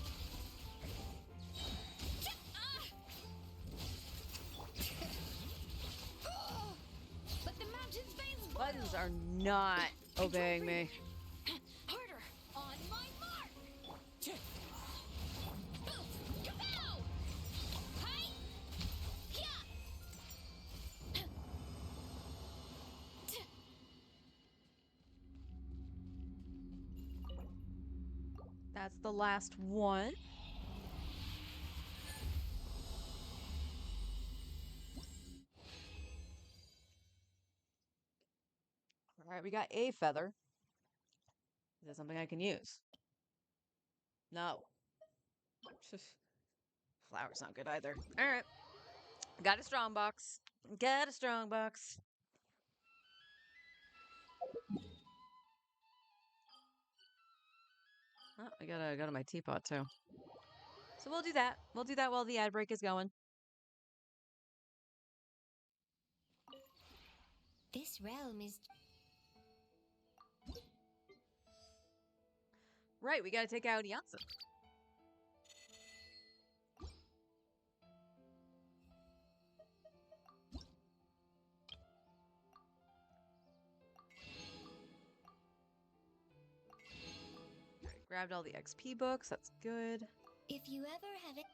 Let the mountain's veins boil! Buttons are not obeying me. Harder! On my mark! Boost! Kapow! Hi! Yeah! That's the last one. All right, we got a feather. Is that something I can use? No. Flower's not good either. All right. Got a strong box. Got a strong box. Oh, I got my teapot too. So we'll do that. We'll do that while the ad break is going. This realm is Right, we gotta take out Yansa. Alright, grabbed all the XP books. That's good. if you ever have it.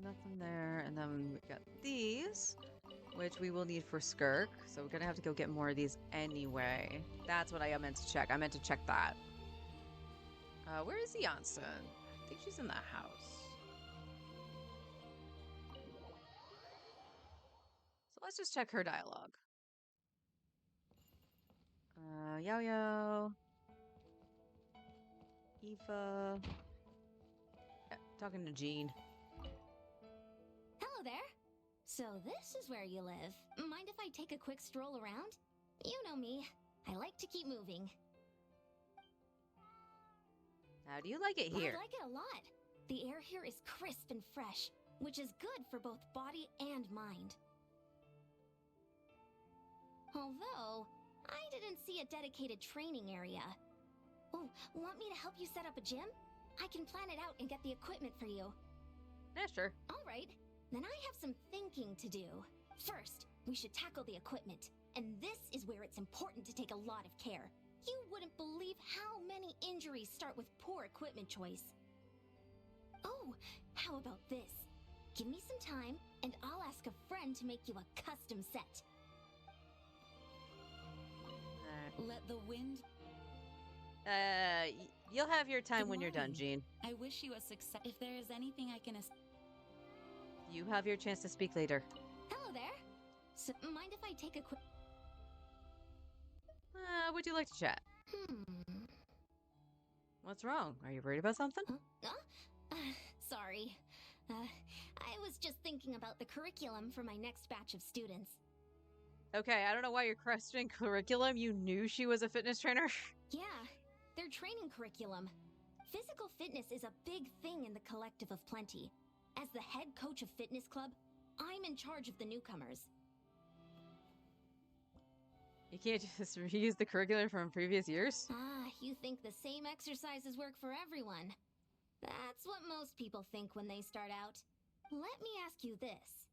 Nothing there. And then we got these, which we will need for Skirk. So we're gonna have to go get more of these anyway. That's what I meant to check. I meant to check that. Where is Janssen? I think she's in the house. So let's just check her dialogue. Yao Yao. Eva. Yeah, talking to Jean. Hello there. So this is where you live. Mind if I take a quick stroll around? You know me. I like to keep moving. How do you like it here? I like it a lot. The air here is crisp and fresh, which is good for both body and mind. Although, I didn't see a dedicated training area. Oh, want me to help you set up a gym? I can plan it out and get the equipment for you. Yeah, sure. All right, then I have some thinking to do. First, we should tackle the equipment. And this is where it's important to take a lot of care. You wouldn't believe how many injuries start with poor equipment choice. Oh, how about this? Give me some time, and I'll ask a friend to make you a custom set. Let the wind. You'll have your time Good when you're done, morning. Jean. I wish you a success. If there is anything I can. You have your chance to speak later. Hello there. So, mind if I take a quick... Would you like to chat? What's wrong? Are you worried about something? Sorry. I was just thinking about the curriculum for my next batch of students. Okay, I don't know why you're questioning curriculum. You knew she was a fitness trainer? Yeah, their training curriculum. Physical fitness is a big thing in the Collective of Plenty. As the head coach of Fitness Club, I'm in charge of the newcomers. You can't just reuse the curriculum from previous years? You think the same exercises work for everyone. That's what most people think when they start out. Let me ask you this.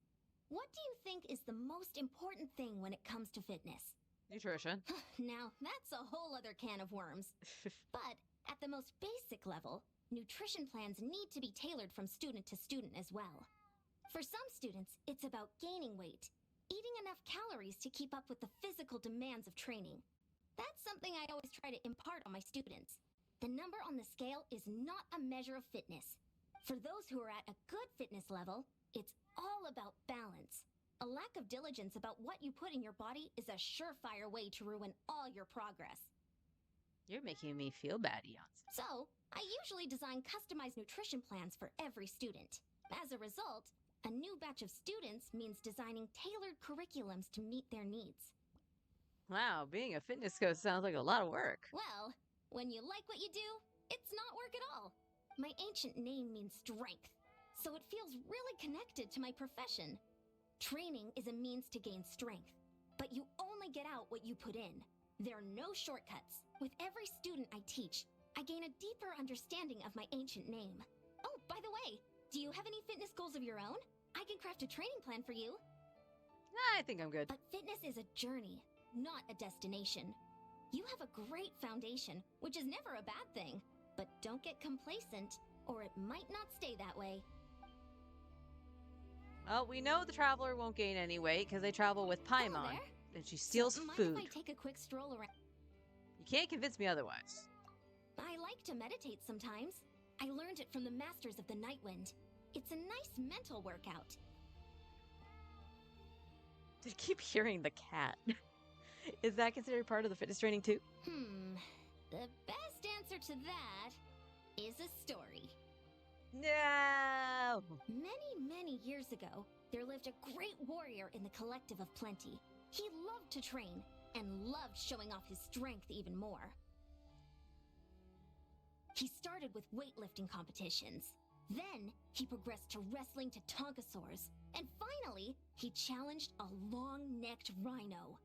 What do you think is the most important thing when it comes to fitness? Nutrition. Now, that's a whole other can of worms. But at the most basic level, nutrition plans need to be tailored from student to student as well. For some students, it's about gaining weight, eating enough calories to keep up with the physical demands of training. That's something I always try to impart on my students. The number on the scale is not a measure of fitness. For those who are at a good fitness level, it's all about balance. A lack of diligence about what you put in your body is a surefire way to ruin all your progress. You're making me feel bad, Janssen. So, I usually design customized nutrition plans for every student. As a result, a new batch of students means designing tailored curriculums to meet their needs. Wow, being a fitness coach sounds like a lot of work. Well, when you like what you do, it's not work at all. My ancient name means strength, so it feels really connected to my profession. Training is a means to gain strength, but you only get out what you put in. There are no shortcuts. With every student I teach, I gain a deeper understanding of my ancient name. Oh, by the way, do you have any fitness goals of your own? I can craft a training plan for you. I think I'm good. But fitness is a journey, not a destination. You have a great foundation, which is never a bad thing. But don't get complacent, or it might not stay that way. Well, we know the traveler won't gain any weight because they travel with Hello Paimon, there. and she steals Mind food. if I take a quick stroll around? You can't convince me otherwise. I like to meditate sometimes. I learned it from the masters of the Nightwind. It's a nice mental workout. I keep hearing the cat. Is that considered part of the fitness training too? The best answer to that is a story. No! Many years ago, there lived a great warrior in the Collective of Plenty. He loved to train, and loved showing off his strength even more. He started with weightlifting competitions. Then, he progressed to wrestling to Tonkasaurs. And finally, he challenged a long-necked rhino.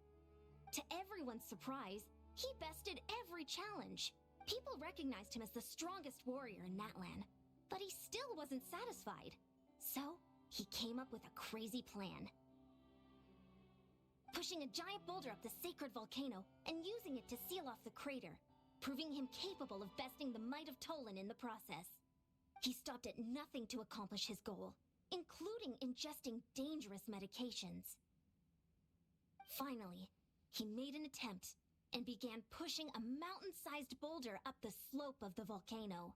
To everyone's surprise, he bested every challenge. People recognized him as the strongest warrior in Natlan. But he still wasn't satisfied. So, he came up with a crazy plan. Pushing a giant boulder up the sacred volcano and using it to seal off the crater, proving him capable of besting the might of Tolan in the process. He stopped at nothing to accomplish his goal. including ingesting dangerous medications. Finally, he made an attempt and began pushing a mountain-sized boulder up the slope of the volcano.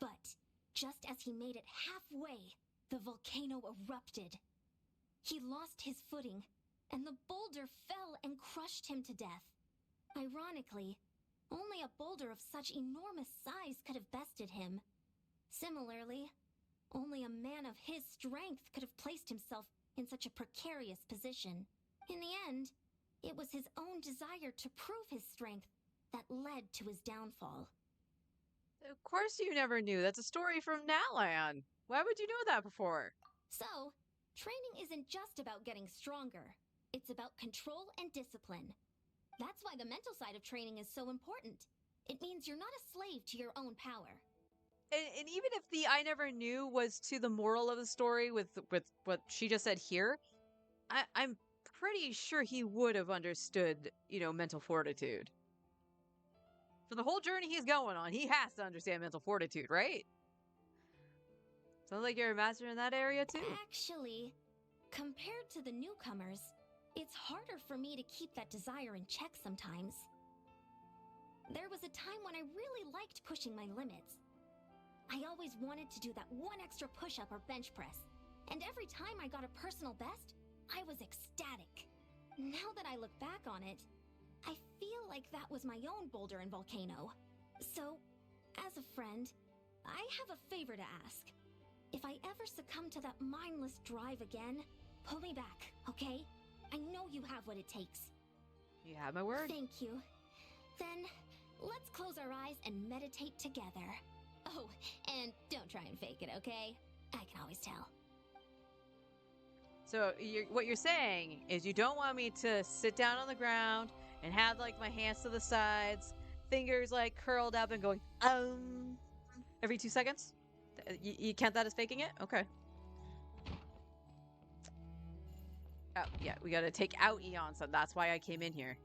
But just as he made it halfway, the volcano erupted. He lost his footing, and the boulder fell and crushed him to death. Ironically, only a boulder of such enormous size could have bested him. Similarly, only a man of his strength could have placed himself in such a precarious position. In the end, it was his own desire to prove his strength that led to his downfall. Of course you never knew. That's a story from Natlan. Why would you know that before? So, training isn't just about getting stronger. It's about control and discipline. That's why the mental side of training is so important. It means you're not a slave to your own power. And even if the I never knew was to the moral of the story with what she just said here, I'm pretty sure he would have understood, mental fortitude. For the whole journey he's going on, he has to understand mental fortitude, right? Sounds like you're a master in that area too. Actually, compared to the newcomers, it's harder for me to keep that desire in check sometimes. There was a time when I really liked pushing my limits. I always wanted to do that one extra push-up or bench press, and every time I got a personal best, I was ecstatic. Now that I look back on it, I feel like that was my own boulder and volcano. So, as a friend, I have a favor to ask. If I ever succumb to that mindless drive again, pull me back, okay? I know you have what it takes. You have my word. Thank you. Then, let's close our eyes and meditate together. Oh, and don't try and fake it, okay? I can always tell. So what you're saying is you don't want me to sit down on the ground and have like my hands to the sides, fingers like curled up and going every 2 seconds? You count that as faking it? Okay. Oh, yeah, we gotta take out Eon, so that's why I came in here.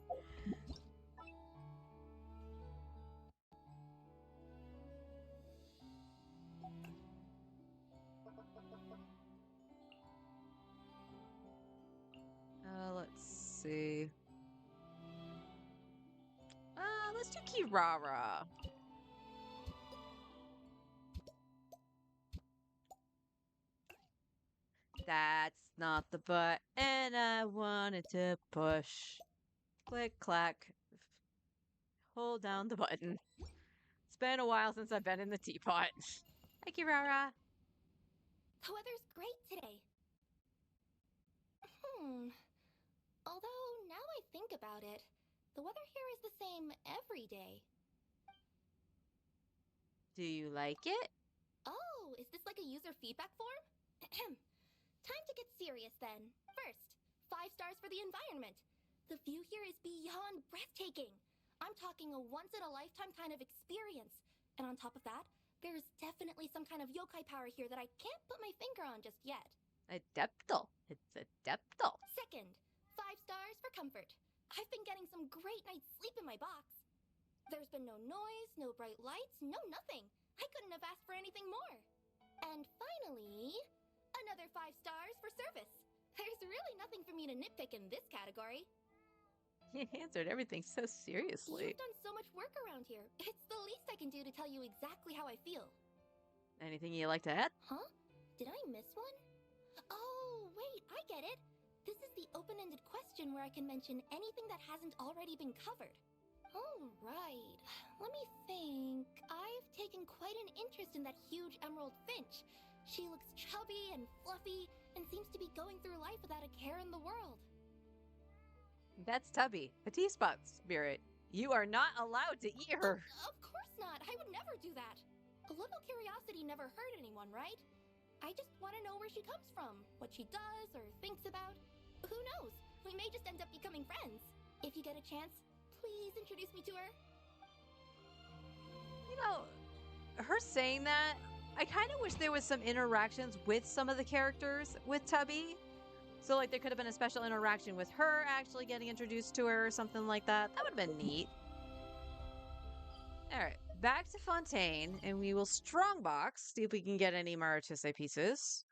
Let's see. Let's do Kirara. That's not the button I wanted to push. Click, clack. Hold down the button. It's been a while since I've been in the teapot. Hi, Kirara. The weather's great today. Although, now I think about it, the weather here is the same every day. Do you like it? Oh, is this like a user feedback form? Time to get serious then. First, 5 stars for the environment. The view here is beyond breathtaking. I'm talking a once-in-a-lifetime kind of experience. And on top of that, there's definitely some kind of yokai power here that I can't put my finger on just yet. Adeptal. It's Adeptal. Second, 5 stars for comfort. I've been getting some great night's sleep in my box. There's been no noise, no bright lights, no nothing. I couldn't have asked for anything more. And finally, another 5 stars for service. There's really nothing for me to nitpick in this category. You answered everything so seriously. You've done so much work around here. It's the least I can do to tell you exactly how I feel. Anything you like to add? Huh? Did I miss one? Oh, wait, I get it. This is the open-ended question where I can mention anything that hasn't already been covered. Oh, right. Let me think. I've taken quite an interest in that huge emerald finch. She looks chubby and fluffy and seems to be going through life without a care in the world. That's Tubby, a teapot spirit. You are not allowed to eat her. Of course not. I would never do that. A little curiosity never hurt anyone, right? I just want to know where she comes from, what she does or thinks about. Who knows? We may just end up becoming friends. If you get a chance, please introduce me to her. Her saying that, I kind of wish there was some interactions with some of the characters with Tubby. So, like, there could have been a special interaction with her actually getting introduced to her or something like that. That would have been neat. Alright, back to Fontaine, and we will strongbox, see if we can get any Maruchise pieces.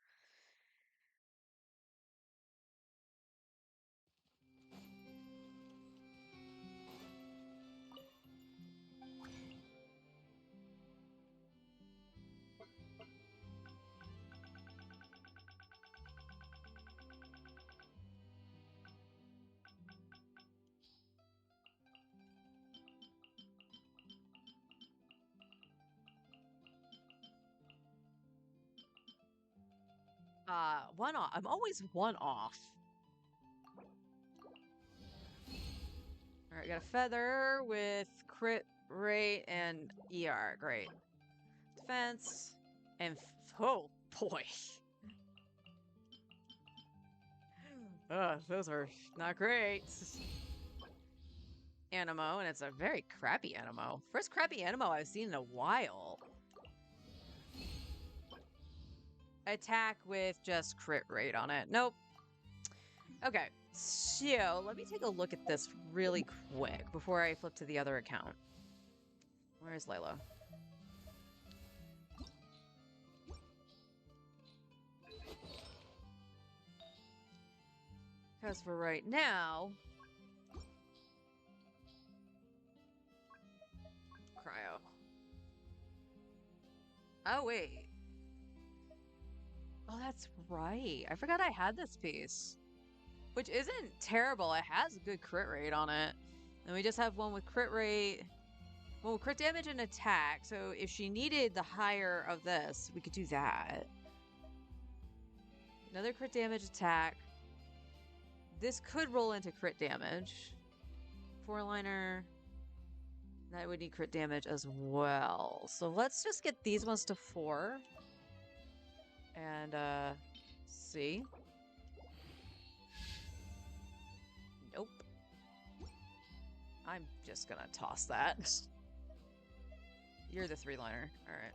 One off. I'm always one off. All right, got a feather with crit rate and ER. Great. Defense and oh boy. Those are not great. Animo, and it's a very crappy Animo. First crappy Animo I've seen in a while. Attack with just crit rate on it. Nope. Okay, so let me take a look at this really quick before I flip to the other account. Where's Layla? Because for right now... Cryo. Oh, wait. Oh, that's right. I forgot I had this piece. Which isn't terrible. It has a good crit rate on it. And we just have one with crit rate. Well, crit damage and attack. So if she needed the higher of this, we could do that. Another crit damage attack. This could roll into crit damage. 4-liner. That would need crit damage as well. So let's just get these ones to 4. And, see. Nope. I'm just gonna toss that. You're the 3-liner. Alright.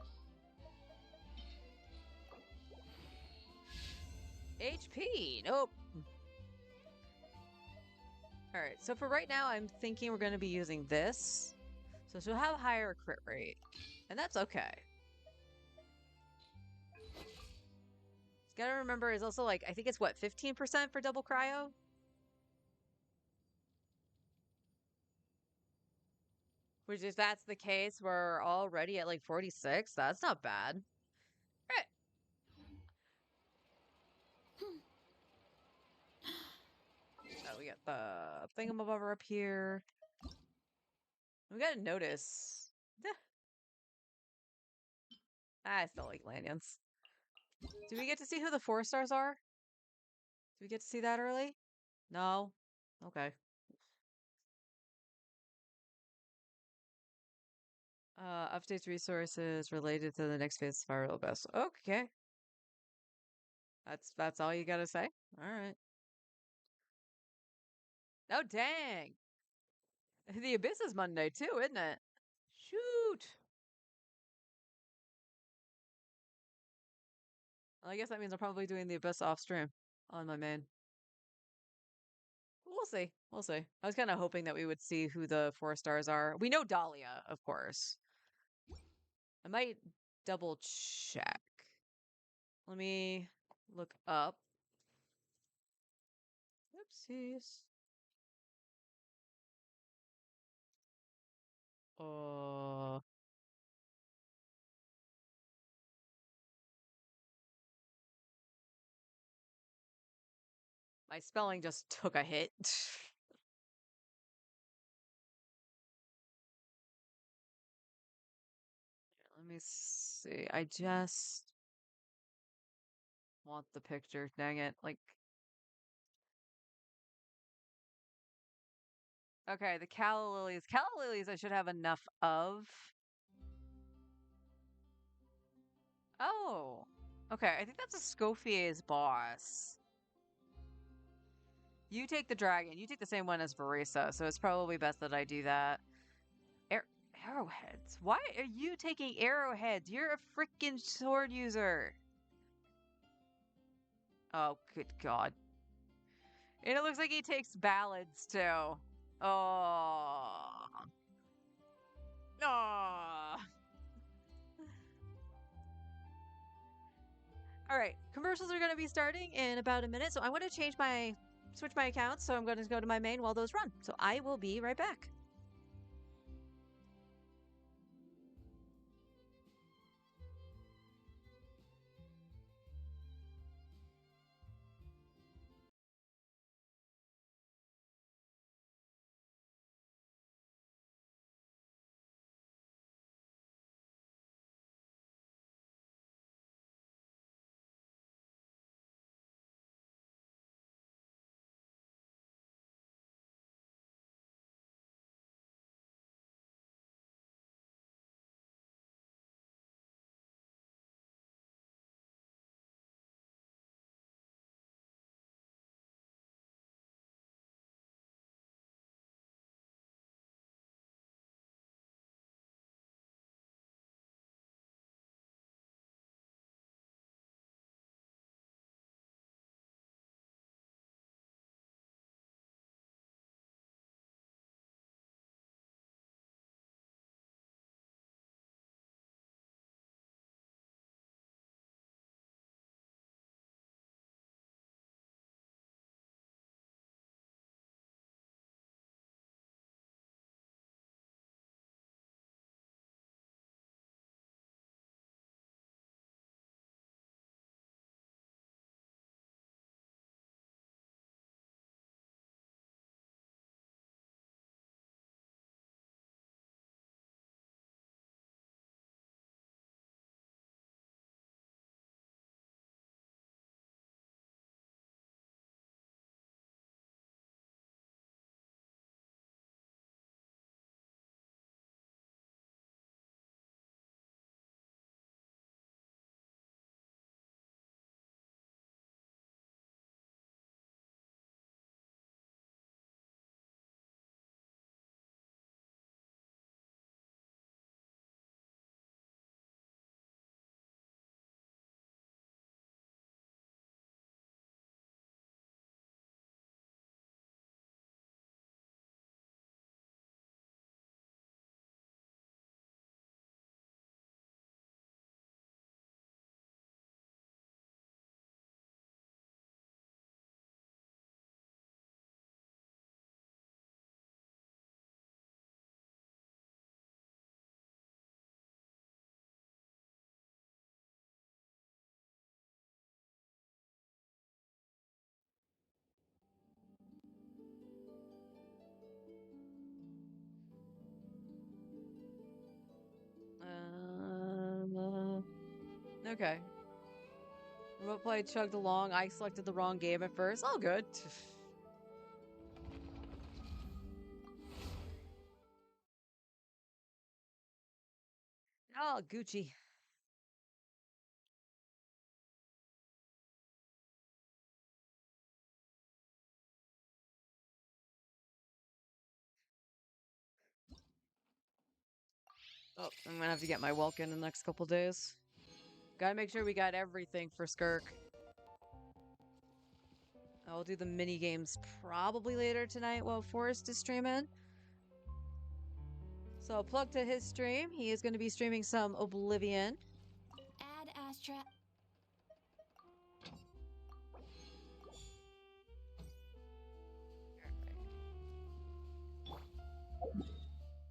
HP! Nope. Alright, so for right now, I'm thinking we're gonna be using this. So she'll have a higher crit rate. And that's okay. Gotta remember, is also like, I think it's what, 15% for double cryo? Which, if that's the case, we're already at like 46. That's not bad. Right. Oh, we got the thingamabobber up here. We gotta notice. I still like Lanyons. Do we get to see who the 4-stars are? Do we get to see that early? No? Okay. Updates resources related to the next phase Spiral Abyss. Okay. That's all you gotta say? Alright. Oh, dang! The Abyss is Monday too, isn't it? Shoot! Well, I guess that means I'm probably doing the Abyss off stream on my main. We'll see. We'll see. I was kind of hoping that we would see who the 4-stars are. We know Dahlia, of course. I might double check. Let me look up. Oopsies. My spelling just took a hit. Let me see. I just want the picture. Dang it. Like, okay, the calla lilies. Calla lilies I should have enough of. Oh. Okay, I think that's a Scoffier's boss. You take the dragon. You take the same one as Verisa, so it's probably best that I do that. Arrowheads? Why are you taking arrowheads? You're a freaking sword user. Oh, good God. And it looks like he takes ballads, too. Oh. Oh. All right, commercials are going to be starting in about a minute, so I want to switch my accounts, so I'm going to go to my main while those run. So I will be right back. Okay. Remote play chugged along. I selected the wrong game at first. All good. Oh, Gucci. Oh, I'm gonna have to get my Welkin in the next couple days. Gotta make sure we got everything for Skirk. I'll do the mini games probably later tonight while Forrest is streaming. So plug to his stream. He is going to be streaming some Oblivion. Add Astra.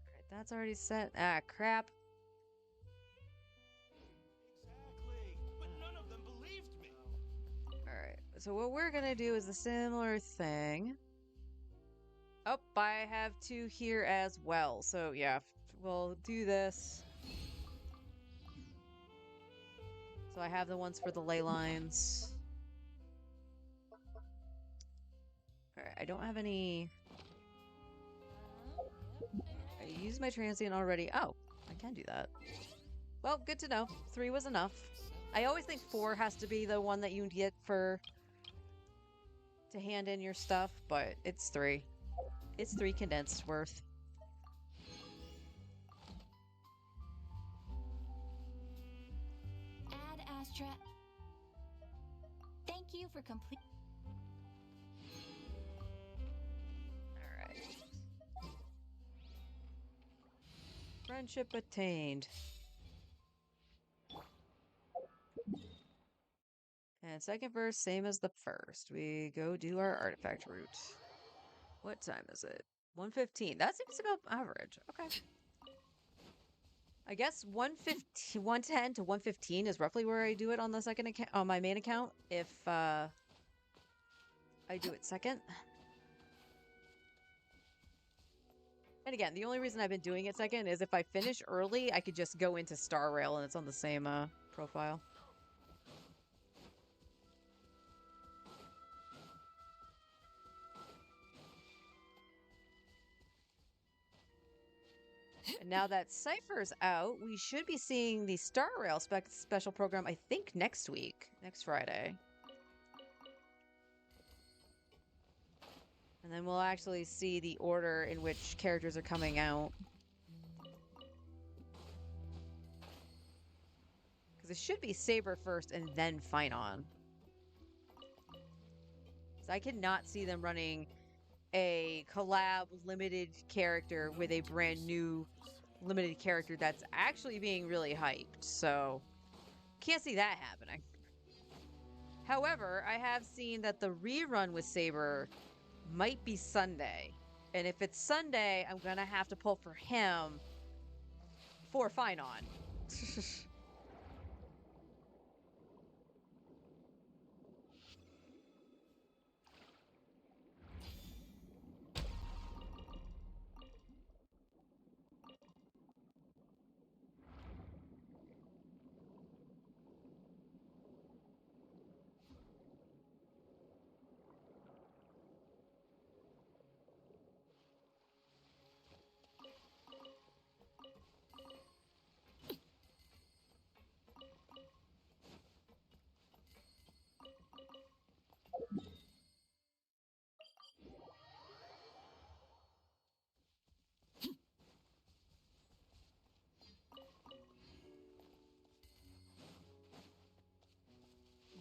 Alright, that's already set. Ah, crap. Exactly, but none of them believed me. Alright, so what we're going to do is a similar thing. Oh, I have two here as well. So yeah, we'll do this. So I have the ones for the ley lines. Alright, I don't have any... I used my transient already. Oh, I can do that. Well, good to know. 3 was enough. I always think 4 has to be the one that you get for... to hand in your stuff, but it's 3. It's 3 condensed worth. Add Astra. Thank you for complete. Alright. Friendship attained. And second verse, same as the first. We go do our artifact route. What time is it? 1:15. That seems about average. Okay. I guess 1:15, 1:10 to 1:15 is roughly where I do it on the second account, on my main account. If I do it second. And again, the only reason I've been doing it second is if I finish early, I could just go into Star Rail and it's on the same profile. And now that Cypher's out, we should be seeing the Star Rail special program, I think, next week. Next Friday. And then we'll actually see the order in which characters are coming out. Because it should be Saber first and then Finon. So I cannot see them running a collab limited character with a brand new limited character that's actually being really hyped. So can't see that happening. However, I have seen that the rerun with Saber might be Sunday. And if it's Sunday, I'm gonna have to pull for him for Finon.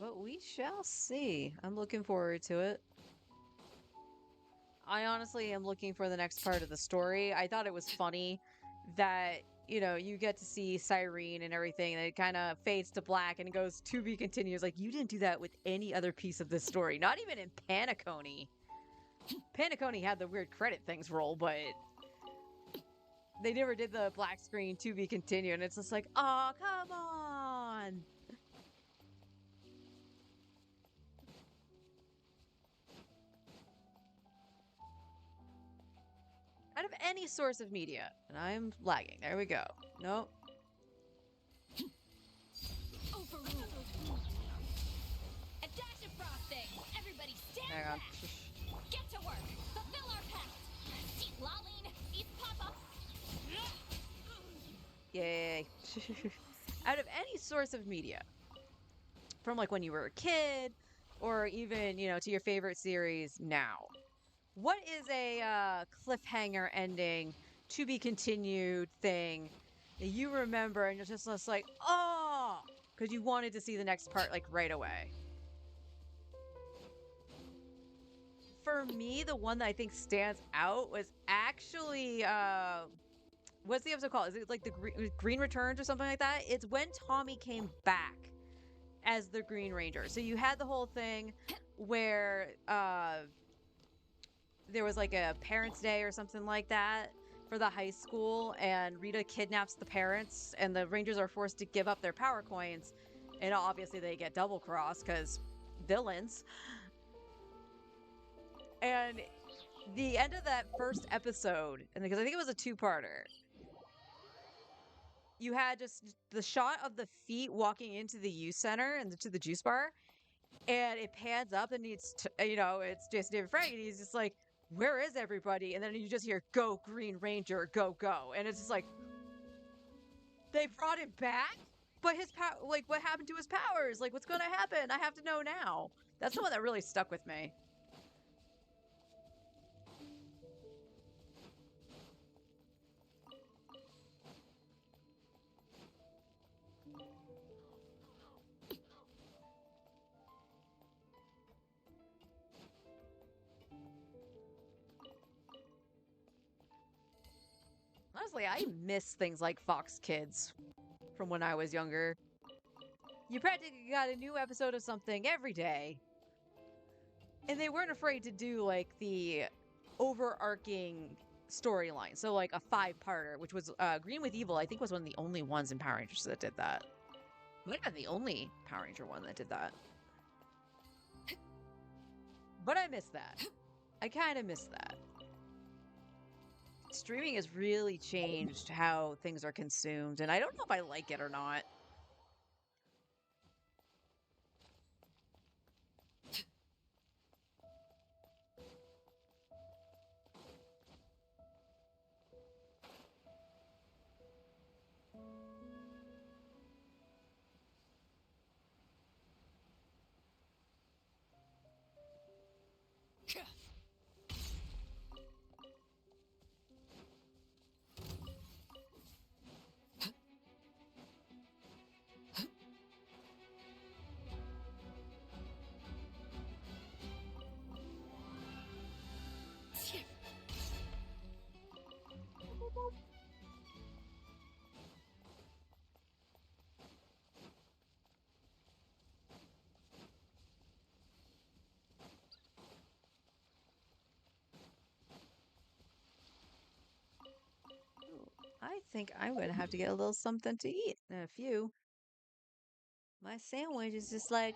But we shall see. I'm looking forward to it. I honestly am looking for the next part of the story. I thought it was funny that, you know, you get to see Cyrene and everything, and it kind of fades to black and it goes to be continued. Like, you didn't do that with any other piece of this story. Not even in Paniconi. Paniconi had the weird credit things roll, but they never did the black screen to be continued. And it's just like, oh, come on. Out of any source of media. And I'm lagging. There we go. Nope. Overruled. Hang on. Get to work. Fulfill our pact. See Laline, eat Papa. Yay. Out of any source of media, from like when you were a kid, or even, you know, to your favorite series now, what is a cliffhanger ending, to be continued thing that you remember and you're just like, oh, because you wanted to see the next part like right away? For me, the one that I think stands out was actually what's the episode called? Is it like the Green Returns or something like that? It's when Tommy came back as the Green Ranger. So you had the whole thing where there was like a Parents' Day or something like that for the high school, and Rita kidnaps the parents, and the Rangers are forced to give up their power coins, and obviously they get double crossed because villains. And the end of that first episode, and because I think it was a two-parter, you had just the shot of the feet walking into the youth center and to the juice bar, and it pans up, and it's it's Jason David Frank, and he's just like, where is everybody? And then you just hear, go Green Ranger, go, go. And it's just like, they brought him back? But his power, like, what happened to his powers? Like, what's gonna happen? I have to know now. That's the one that really stuck with me. Honestly, I miss things like Fox Kids from when I was younger. You practically got a new episode of something every day. And they weren't afraid to do like the overarching storyline. So like a 5-parter, which was Green with Evil, I think was one of the only ones in Power Rangers that did that. Might have been the only Power Ranger one that did that. But I miss that. I kind of miss that. Streaming has really changed how things are consumed, and I don't know if I like it or not. I think I'm gonna have to get a little something to eat in a few. My sandwich is just like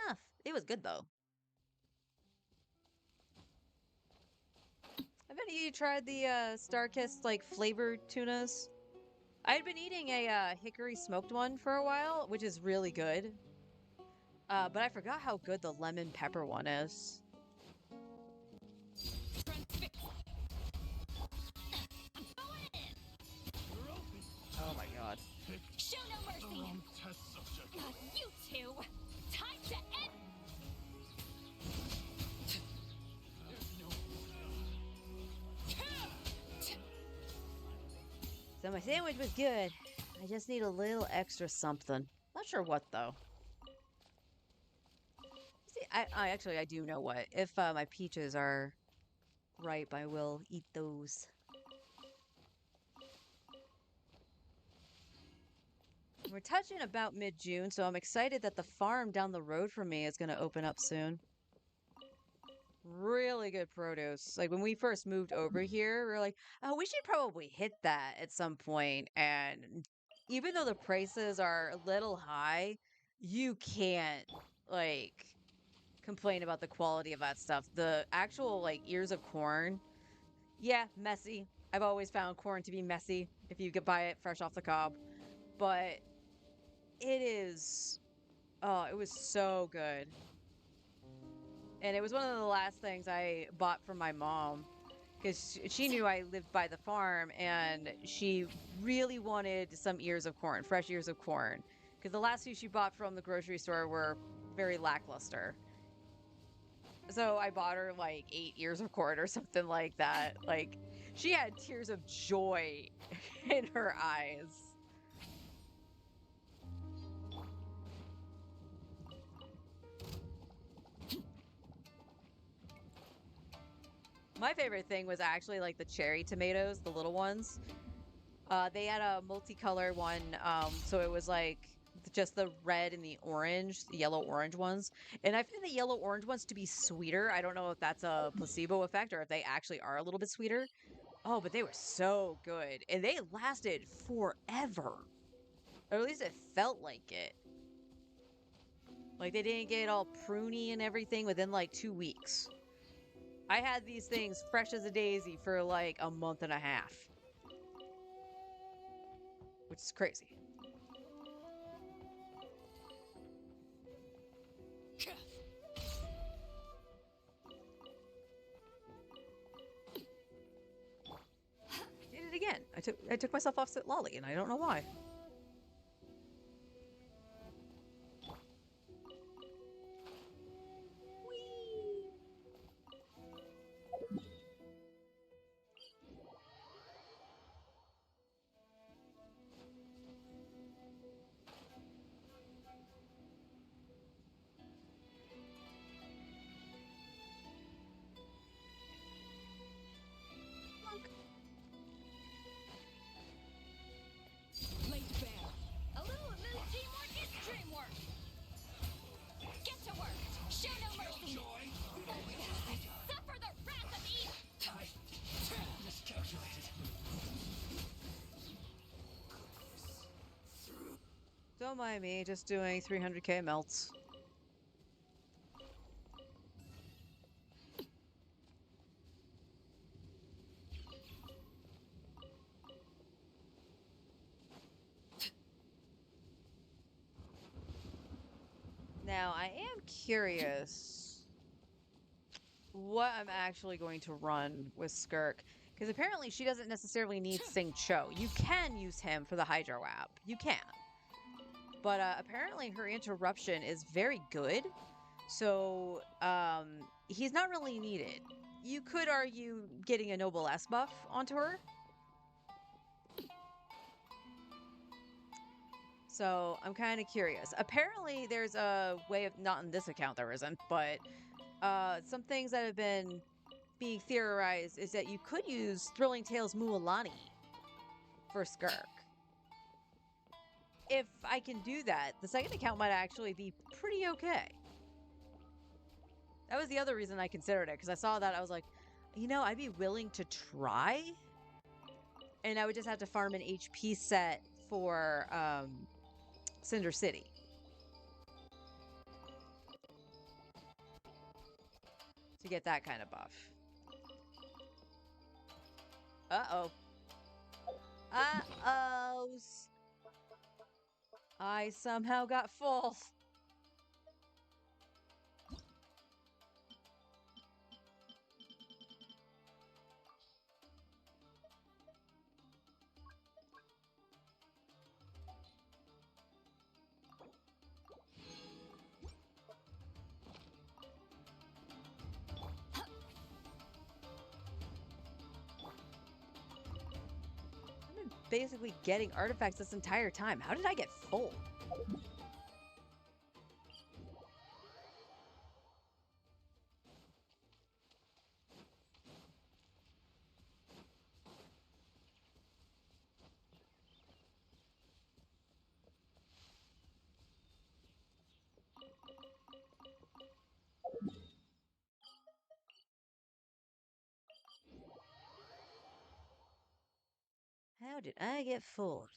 enough. It was good though. Have any of you tried the Starkist like flavored tunas? I'd been eating a hickory smoked one for a while, which is really good. But I forgot how good the lemon pepper one is. Oh my god. Show no mercy. Test subject. Not you two. Time to end. So my sandwich was good. I just need a little extra something. Not sure what though. See, I actually I do know what. If my peaches are ripe, I will eat those. We're touching about mid-June, so I'm excited that the farm down the road from me is going to open up soon. Really good produce. Like when we first moved over here, we were like, oh, we should probably hit that at some point. And even though the prices are a little high, you can't like complain about the quality of that stuff. The actual like ears of corn, yeah, messy. I've always found corn to be messy if you could buy it fresh off the cob. But it is, oh, it was so good. And it was one of the last things I bought from my mom because she knew I lived by the farm and she really wanted some ears of corn, fresh ears of corn. Because the last few she bought from the grocery store were very lackluster. So I bought her like 8 ears of corn or something like that. Like, she had tears of joy in her eyes. My favorite thing was actually like the cherry tomatoes, the little ones. They had a multicolor one, so it was like just the red and the orange, the yellow orange ones. And I find the yellow orange ones to be sweeter. I don't know if that's a placebo effect or if they actually are a little bit sweeter. Oh, but they were so good. And they lasted forever. Or at least it felt like it. Like they didn't get all pruny and everything within like 2 weeks. I had these things fresh as a daisy for like a month and a half. Which is crazy. Did it again. I took myself off Sit Lolly, and I don't know why. Late bear. A little mood teamwork is dreamwork. Get to work. Show no mercy. Suffer the wrath of evil. Miscalculated. Don't mind me, just doing 300k melts. Now, I am curious what I'm actually going to run with Skirk. Because apparently she doesn't necessarily need Sing Cho. You can use him for the Hydro app. You can. But apparently her interruption is very good. So he's not really needed. You could argue getting a Noble S buff onto her. So I'm kind of curious. Apparently there's a way of, not in this account there isn't, but some things that have been being theorized is that you could use Thrilling Tales Mualani for Skirk. If I can do that, the second account might actually be pretty okay. That was the other reason I considered it, because I saw that, I was like, you know, I'd be willing to try. And I would just have to farm an HP set for Cinder City. To get that kind of buff. Uh-oh. Uh-ohs. I somehow got full. Basically getting artifacts this entire time. How did I get full? How did I get full?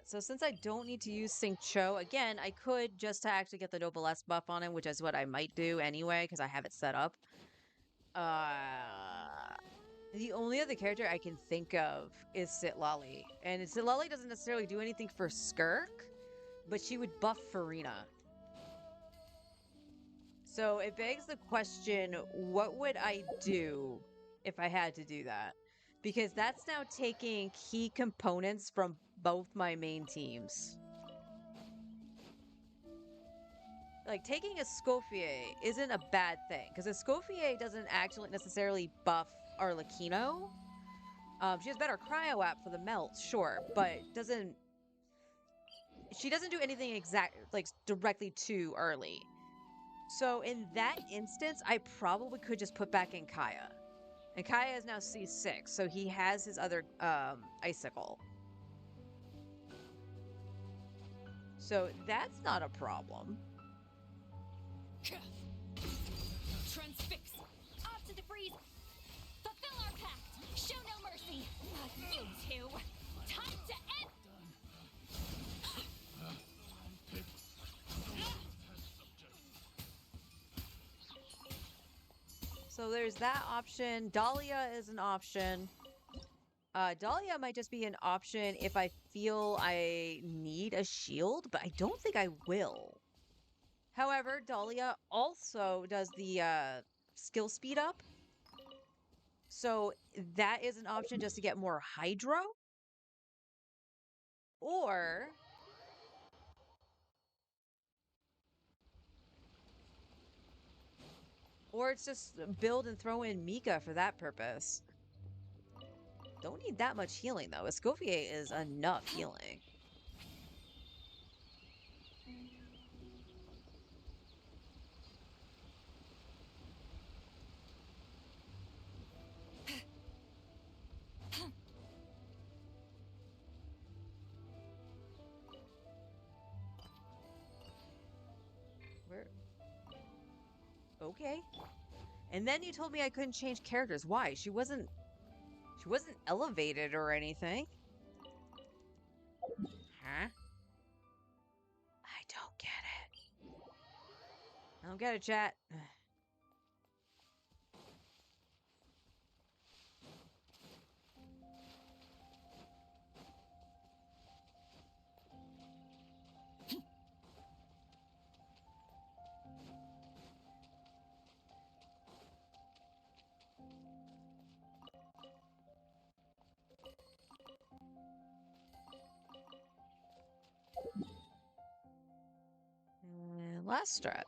So since I don't need to use Sync Cho, again, I could just to actually get the Noblesse buff on him, which is what I might do anyway, because I have it set up. The only other character I can think of is Sitlali. And Sitlali doesn't necessarily do anything for Skirk, but she would buff Farina. So it begs the question, what would I do if I had to do that? Because that's now taking key components from both my main teams. Like, taking Escoffier isn't a bad thing, because Escoffier doesn't actually necessarily buff Arlecchino. She has better cryo app for the melt, sure, but she doesn't do anything like directly too early. So in that instance, I probably could just put back in Kaya. And Kaya is now C6, so he has his other icicle. So that's not a problem. Transfix! Off to the freeze! Fulfill our pact! Show no mercy! You two! Time to end! So there's that option. Dahlia is an option. Dahlia might just be an option if I feel I need a shield, but I don't think I will. However, Dahlia also does the skill speed up. So that is an option just to get more Hydro. Or it's just build and throw in Mika for that purpose. Don't need that much healing, though. Escoffier is enough healing. Where? Okay. And then you told me I couldn't change characters. Why? She wasn't elevated or anything. Huh? I don't get it. I don't get it, chat. Last stretch.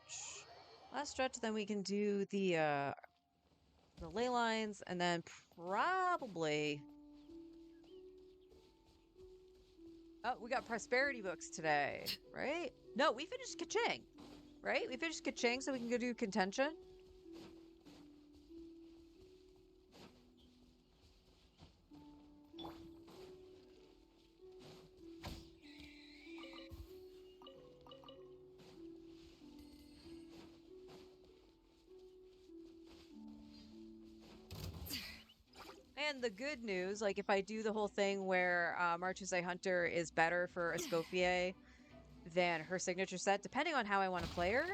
Last stretch, then we can do the ley lines, and then probably... Oh, we got prosperity books today, right? No, we finished Kaching, right? We finished Kaching, so we can go do contention. And the good news, like if I do the whole thing where Marchusei Hunter is better for Escoffier than her signature set, depending on how I want to play her,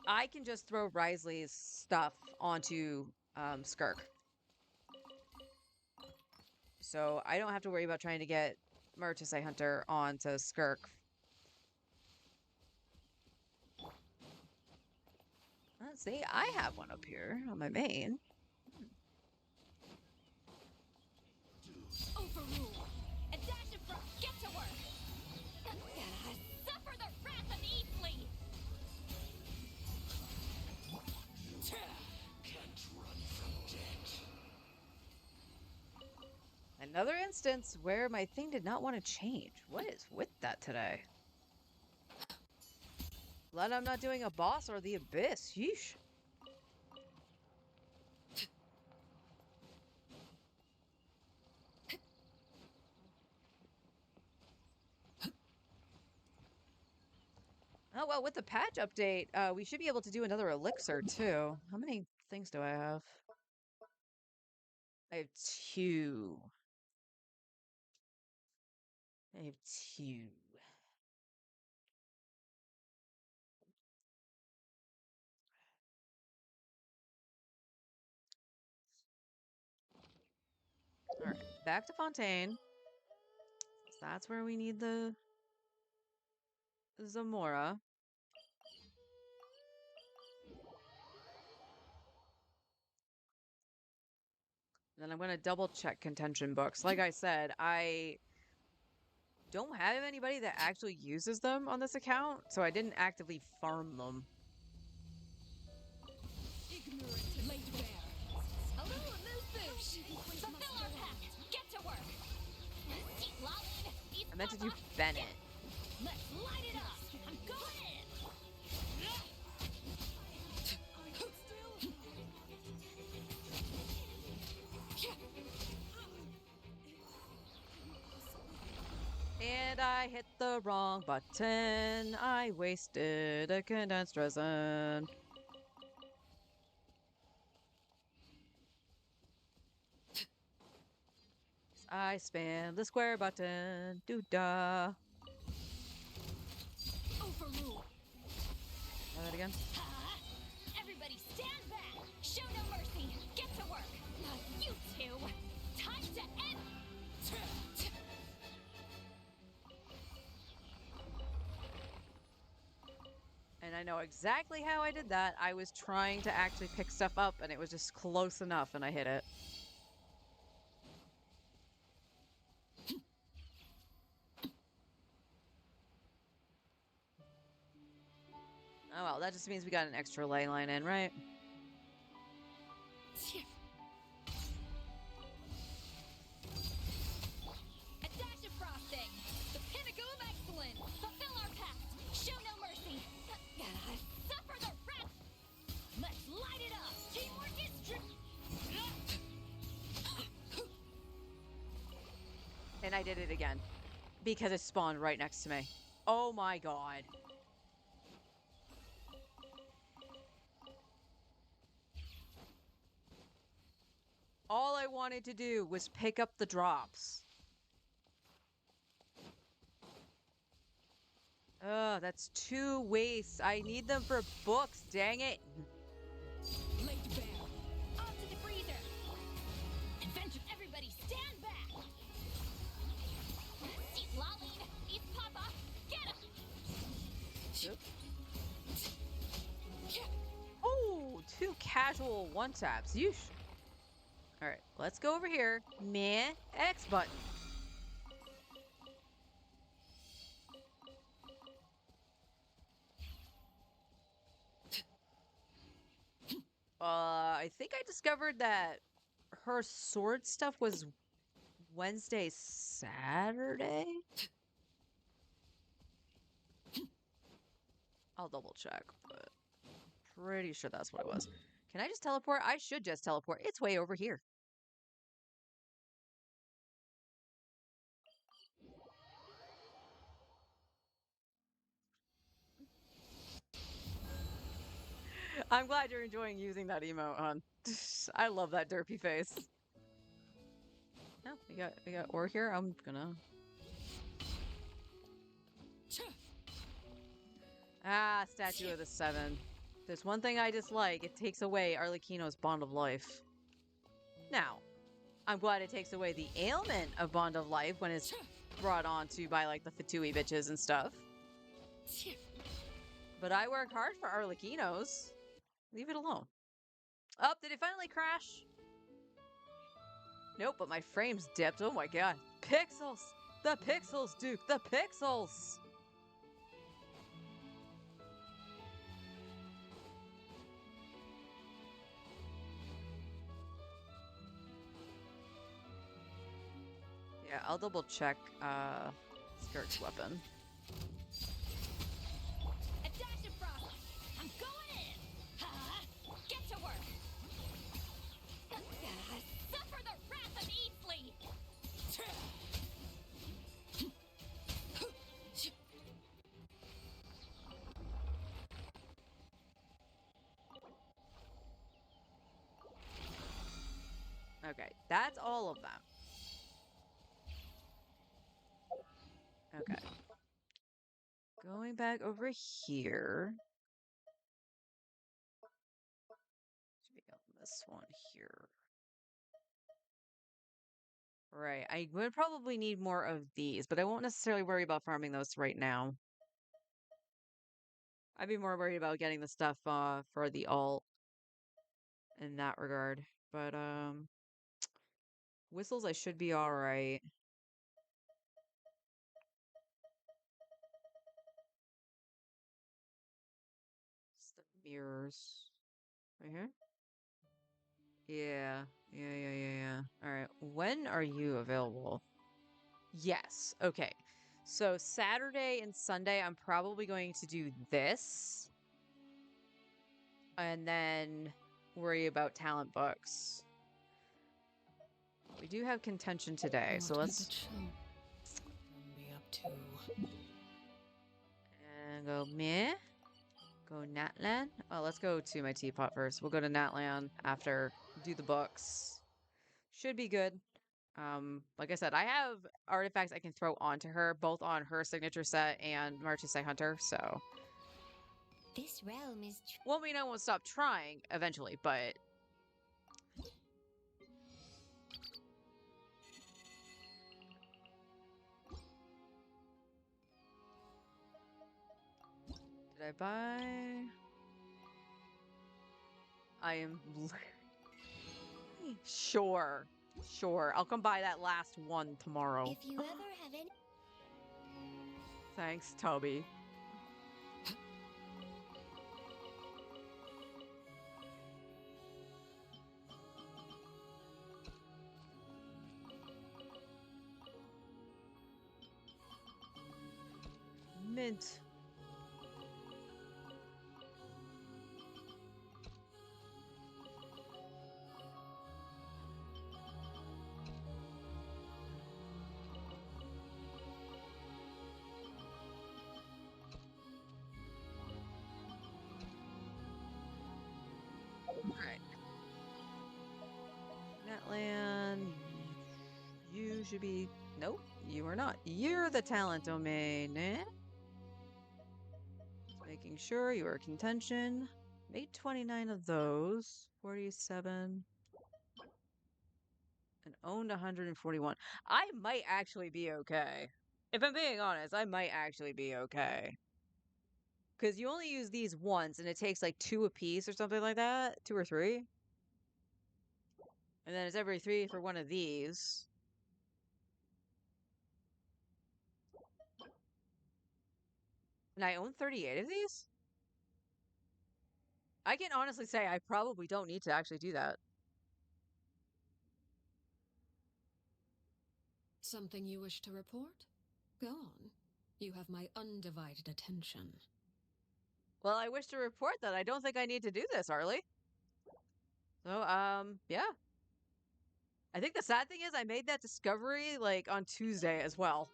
I can just throw Risley's stuff onto Skirk. So I don't have to worry about trying to get Marchusei Hunter onto Skirk. Let's see, I have one up here on my main. Overrule! A dash of frost! Get to work! Suffer the wrath of Eatly! Can't run from death. Another instance where my thing did not want to change. What is with that today? Glad I'm not doing a boss or the abyss. Yeesh. Oh, well, with the patch update, we should be able to do another elixir, too. How many things do I have? I have 2. I have 2. All right, back to Fontaine. That's where we need the Zamora. Then I'm going to double check contention books. Like I said, I don't have anybody that actually uses them on this account, so I didn't actively farm them. Ignorant laid bare. A little amuse-bouche. Fulfill our pact. Get to work. Eat Lolly. Eat I meant to do Papa. Bennett. Let's light it up. I'm going in. And I hit the wrong button. I wasted a condensed resin. I spam the square button. Doo-da. Overrule. Try that again. Everybody stand back. Show no mercy. Get to work. You two. Time to end. And I know exactly how I did that. I was trying to actually pick stuff up, and it was just close enough, and I hit it. Oh well, that just means we got an extra ley line in, right? A dash of frosting. The pinnacle of excellence. Fulfill our pact. Show no mercy. Suffer the wrath. Let's light it up. Teamwork is And I did it again. Because it spawned right next to me. Oh my god. All I wanted to do was pick up the drops. Ugh, that's 2 wastes. I need them for books, dang it. Laid bare. onto the freezer. Attention, everybody, stand back. Eat Lolly. Eat Papa. Get him. Oh, 2 casual one-taps. Yeesh. Alright, let's go over here. Meh. X button. I think I discovered that her sword stuff was Wednesday, Saturday? I'll double check, but pretty sure that's what it was. Can I just teleport? I should just teleport. It's way over here. I'm glad you're enjoying using that emote, hon. I love that derpy face. No, we got ore here. I'm gonna. Ah, Statue of the Seven. There's one thing I dislike. It takes away Arlecchino's Bond of Life. Now, I'm glad it takes away the ailment of Bond of Life when it's brought on to by like the Fatui bitches and stuff. But I work hard for Arlecchino's. Leave it alone. Oh, did it finally crash? Nope, but my frame's dipped. Oh my god. Pixels! The pixels, Duke! The pixels! Yeah, I'll double check Skirk's weapon. A dash of frost. I'm going in. Get to work. Suffer the wrath of Easley. Okay, that's all of them. Okay. Going back over here. Should be on this one here. Right. I would probably need more of these, but I won't necessarily worry about farming those right now. I'd be more worried about getting the stuff for the alt in that regard. But whistles I should be all right. It's the mirrors right here. Yeah. All right. When are you available? Yes. Okay. So Saturday and Sunday, I'm probably going to do this. And then worry about talent books. We do have contention today, so let's be up to. and go meh. Go Natlan. Oh, let's go to my teapot first. We'll go to Natlan after do the books. Should be good. Like I said, I have artifacts I can throw onto her, both on her signature set and Martusei Hunter, so This realm is won't mean I won't stop trying eventually, but did I buy? I am sure. I'll come buy that last one tomorrow. If you ever have any Thanks, Toby. Mint. Alright. Netland. You should be. Nope, you are not. You're the talent domain, eh? Just making sure you are contention. Made 29 of those. 47. And owned 141. I might actually be okay. If I'm being honest, I might actually be okay. Because you only use these once, and it takes like 2 apiece or something like that. 2 or 3. And then it's every 3 for one of these. And I own 38 of these? I can honestly say I probably don't need to actually do that. Something you wish to report? Go on. You have my undivided attention. Well, I wish to report that I don't think I need to do this, Harley. So, yeah. I think the sad thing is I made that discovery, like, on Tuesday as well.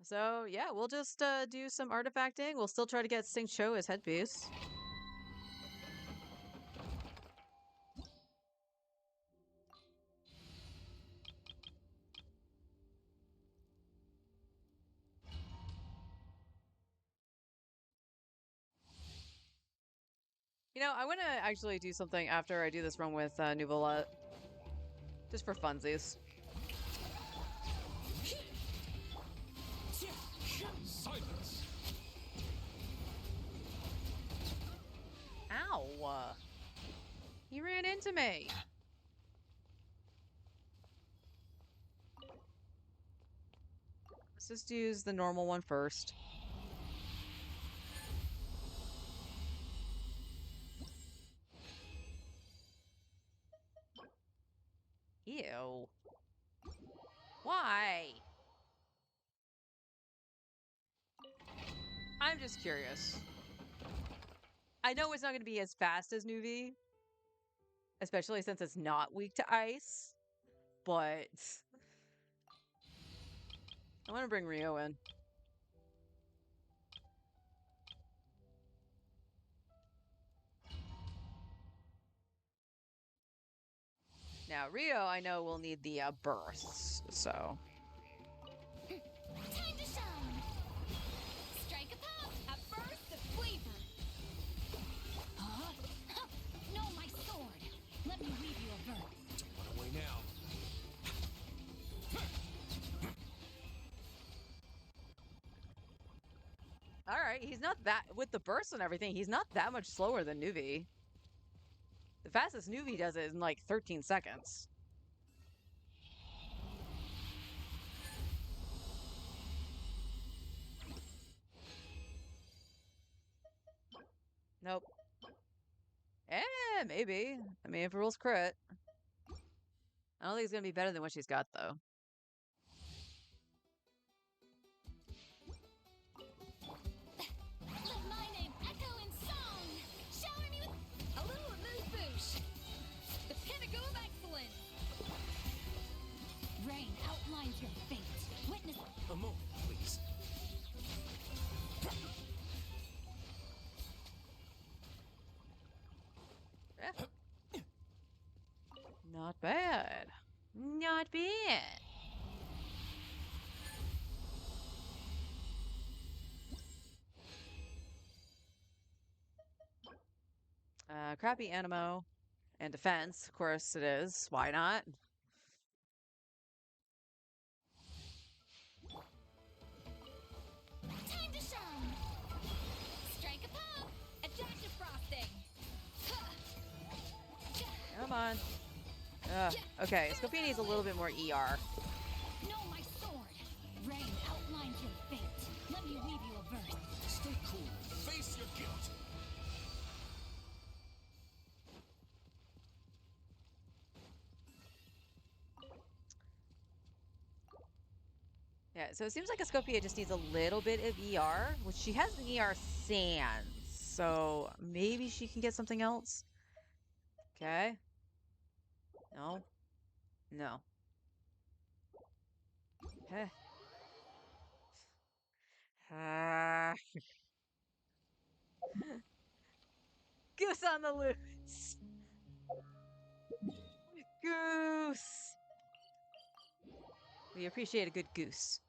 So, yeah, we'll just, do some artifacting. We'll still try to get Sing Cho as headpiece. You know, I want to actually do something after I do this run with Nuvolette. Just for funsies. Silence. Ow! He ran into me! Let's just use the normal one first. Ew. Why? I'm just curious. I know it's not going to be as fast as Nuvi, especially since it's not weak to ice, but I want to bring Rio in. Now, Rio, I know will need the bursts, so. Time to shine! Strike a pop! A burst of flavor! Huh? Huh. No, my sword! Let me weave you a verse. Don't run away now. All right, he's not that, with the bursts and everything, he's not that much slower than Nuvi. The fastest Nuvi does it in like 13 seconds. Nope. Maybe. I mean, if it rolls crit. I don't think it's gonna be better than what she's got, though. Let my name echo in song! Shower me with a little amuse-bouche! The pinnacle of excellence! Rain outlines your fate. Witness A moment, please. Not bad. Not bad. Crappy Animo and defense, of course it is. Why not? time to shine! Strike a pop! Adaptive frosting! Come on. Okay, Scopian needs a little bit more ER. No, my sword! Rain outlines your fate. Let me weave you a verse. Stay cool. Face your guilt. Yeah, so it seems like Escopia just needs a little bit of ER, which she has an ER Sands, so maybe she can get something else. Okay. No. No. Okay. Goose on the loose. Goose. We appreciate a good goose.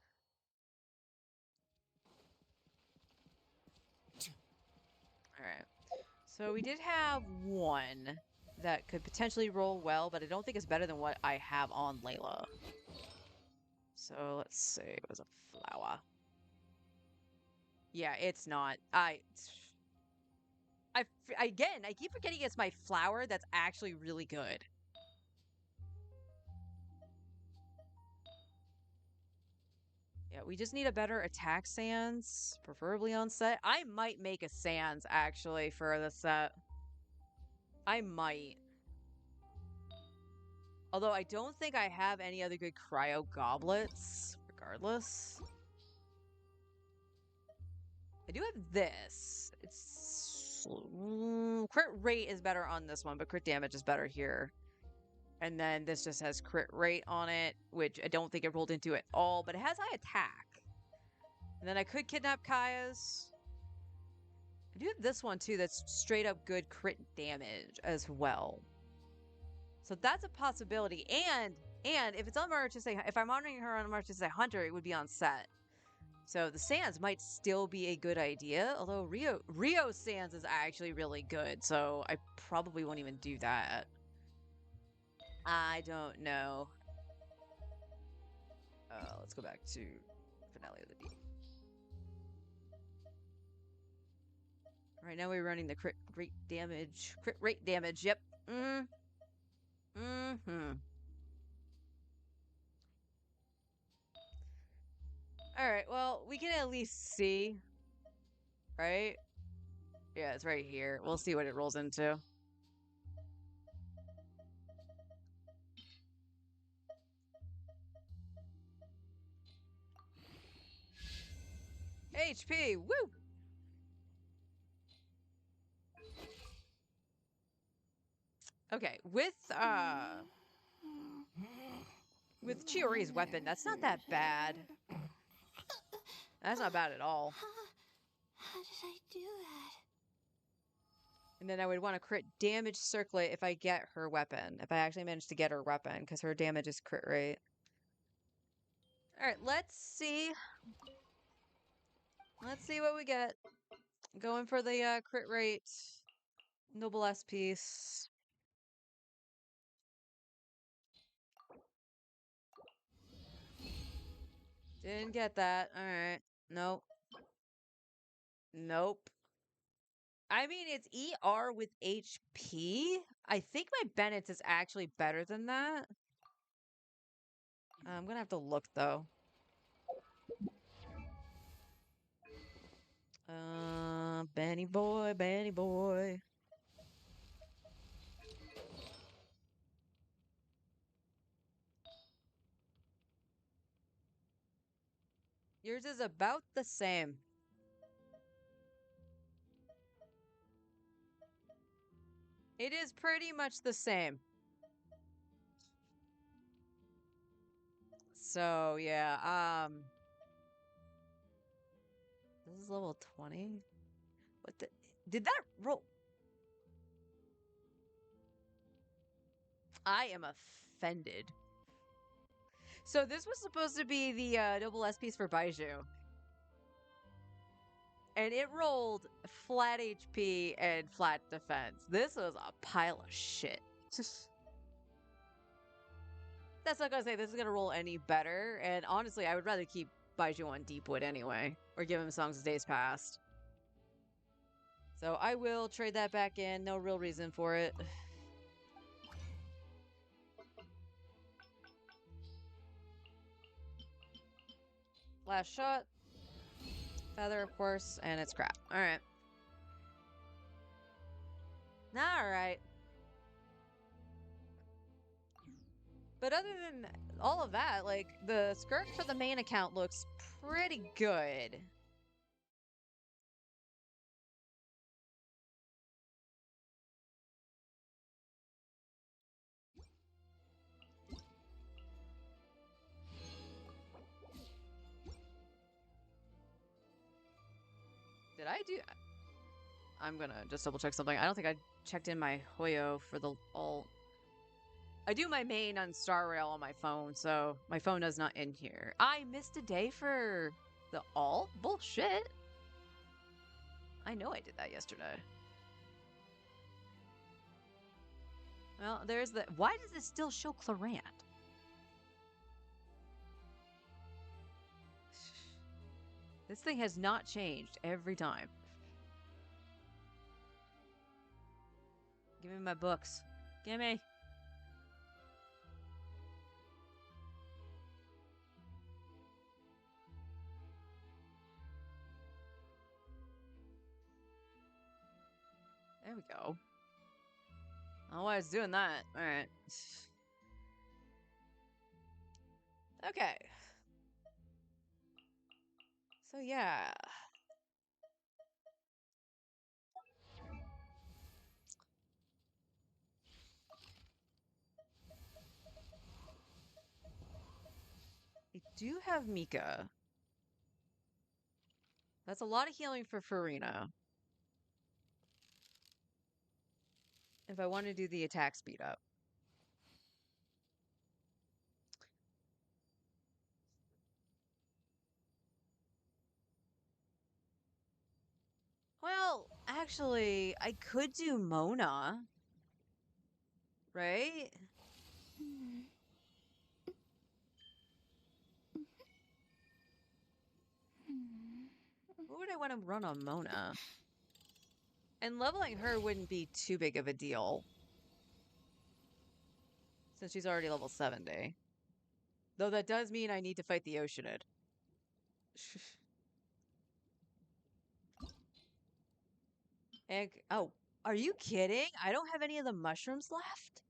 Alright. So we did have one that could potentially roll well, but I don't think it's better than what I have on Layla. So let's see. What is a flower? Yeah, it's not. Again, I keep forgetting it's my flower that's actually really good. Yeah, we just need a better attack Sans, preferably on set. I might make a Sans, actually, for the set. I might. Although I don't think I have any other good cryo goblets, regardless. I do have this. It's... crit rate is better on this one, but crit damage is better here. And then this just has crit rate on it, which I don't think it rolled into at all, but it has high attack. And then I could kidnap Kaya's. I do have this one too that's straight up good crit damage as well. So that's a possibility. And if it's on Marchese, if I'm honoring her on Marchese Hunter, it would be on set. So the Sans might still be a good idea, although Rio Sans is actually really good, so I probably won't even do that. I don't know. Let's go back to Finale of the Deep. Right now we're running the crit rate damage. Crit rate damage, yep. Alright, well, we can at least see. Right? Yeah, it's right here. We'll see what it rolls into. HP, woo! Okay, with Chiori's weapon, that's not that bad. That's not bad at all. How did I do And then I would want to crit damage circlet if I get her weapon. If I actually manage to get her weapon, because her damage is crit rate. Alright, let's see. Let's see what we get. Going for the crit rate. Noble S piece. Didn't get that. Alright. Nope. Nope. I mean, it's ER with HP. I think my Bennett's is actually better than that. I'm gonna have to look, though. Benny boy, Benny boy. Yours is about the same. It is pretty much the same. So, yeah, this is level 20? What the... Did that roll... I am offended. So this was supposed to be the Noble S piece for Baiju. And it rolled flat HP and flat defense. This was a pile of shit. That's not gonna say this is gonna roll any better. And honestly, I would rather keep Baiju on Deepwood anyway. Or give him Songs of Days Past. So I will trade that back in. No real reason for it. Last shot. Feather, of course, and it's crap. Alright. Alright. But other than all of that, like, the skirt for the main account looks pretty good. Did I do... I'm gonna just double check something. I don't think I checked in my Hoyo for the alt. I do my main on Star Rail on my phone, so my phone is not in here. I missed a day for the alt? Bullshit. I know I did that yesterday. Well, there's the... Why does it still show Clarant? This thing has not changed every time. Give me my books. Give me. There we go. Oh, I was doing that. Alright. Okay. So, yeah. I do have Mika. That's a lot of healing for Farina. If I want to do the attack speed up. Well, actually, I could do Mona. Right? What would I want to run on Mona? And leveling her wouldn't be too big of a deal. Since she's already level 70. Though that does mean I need to fight the Oceanid. And, oh, are you kidding? I don't have any of the mushrooms left?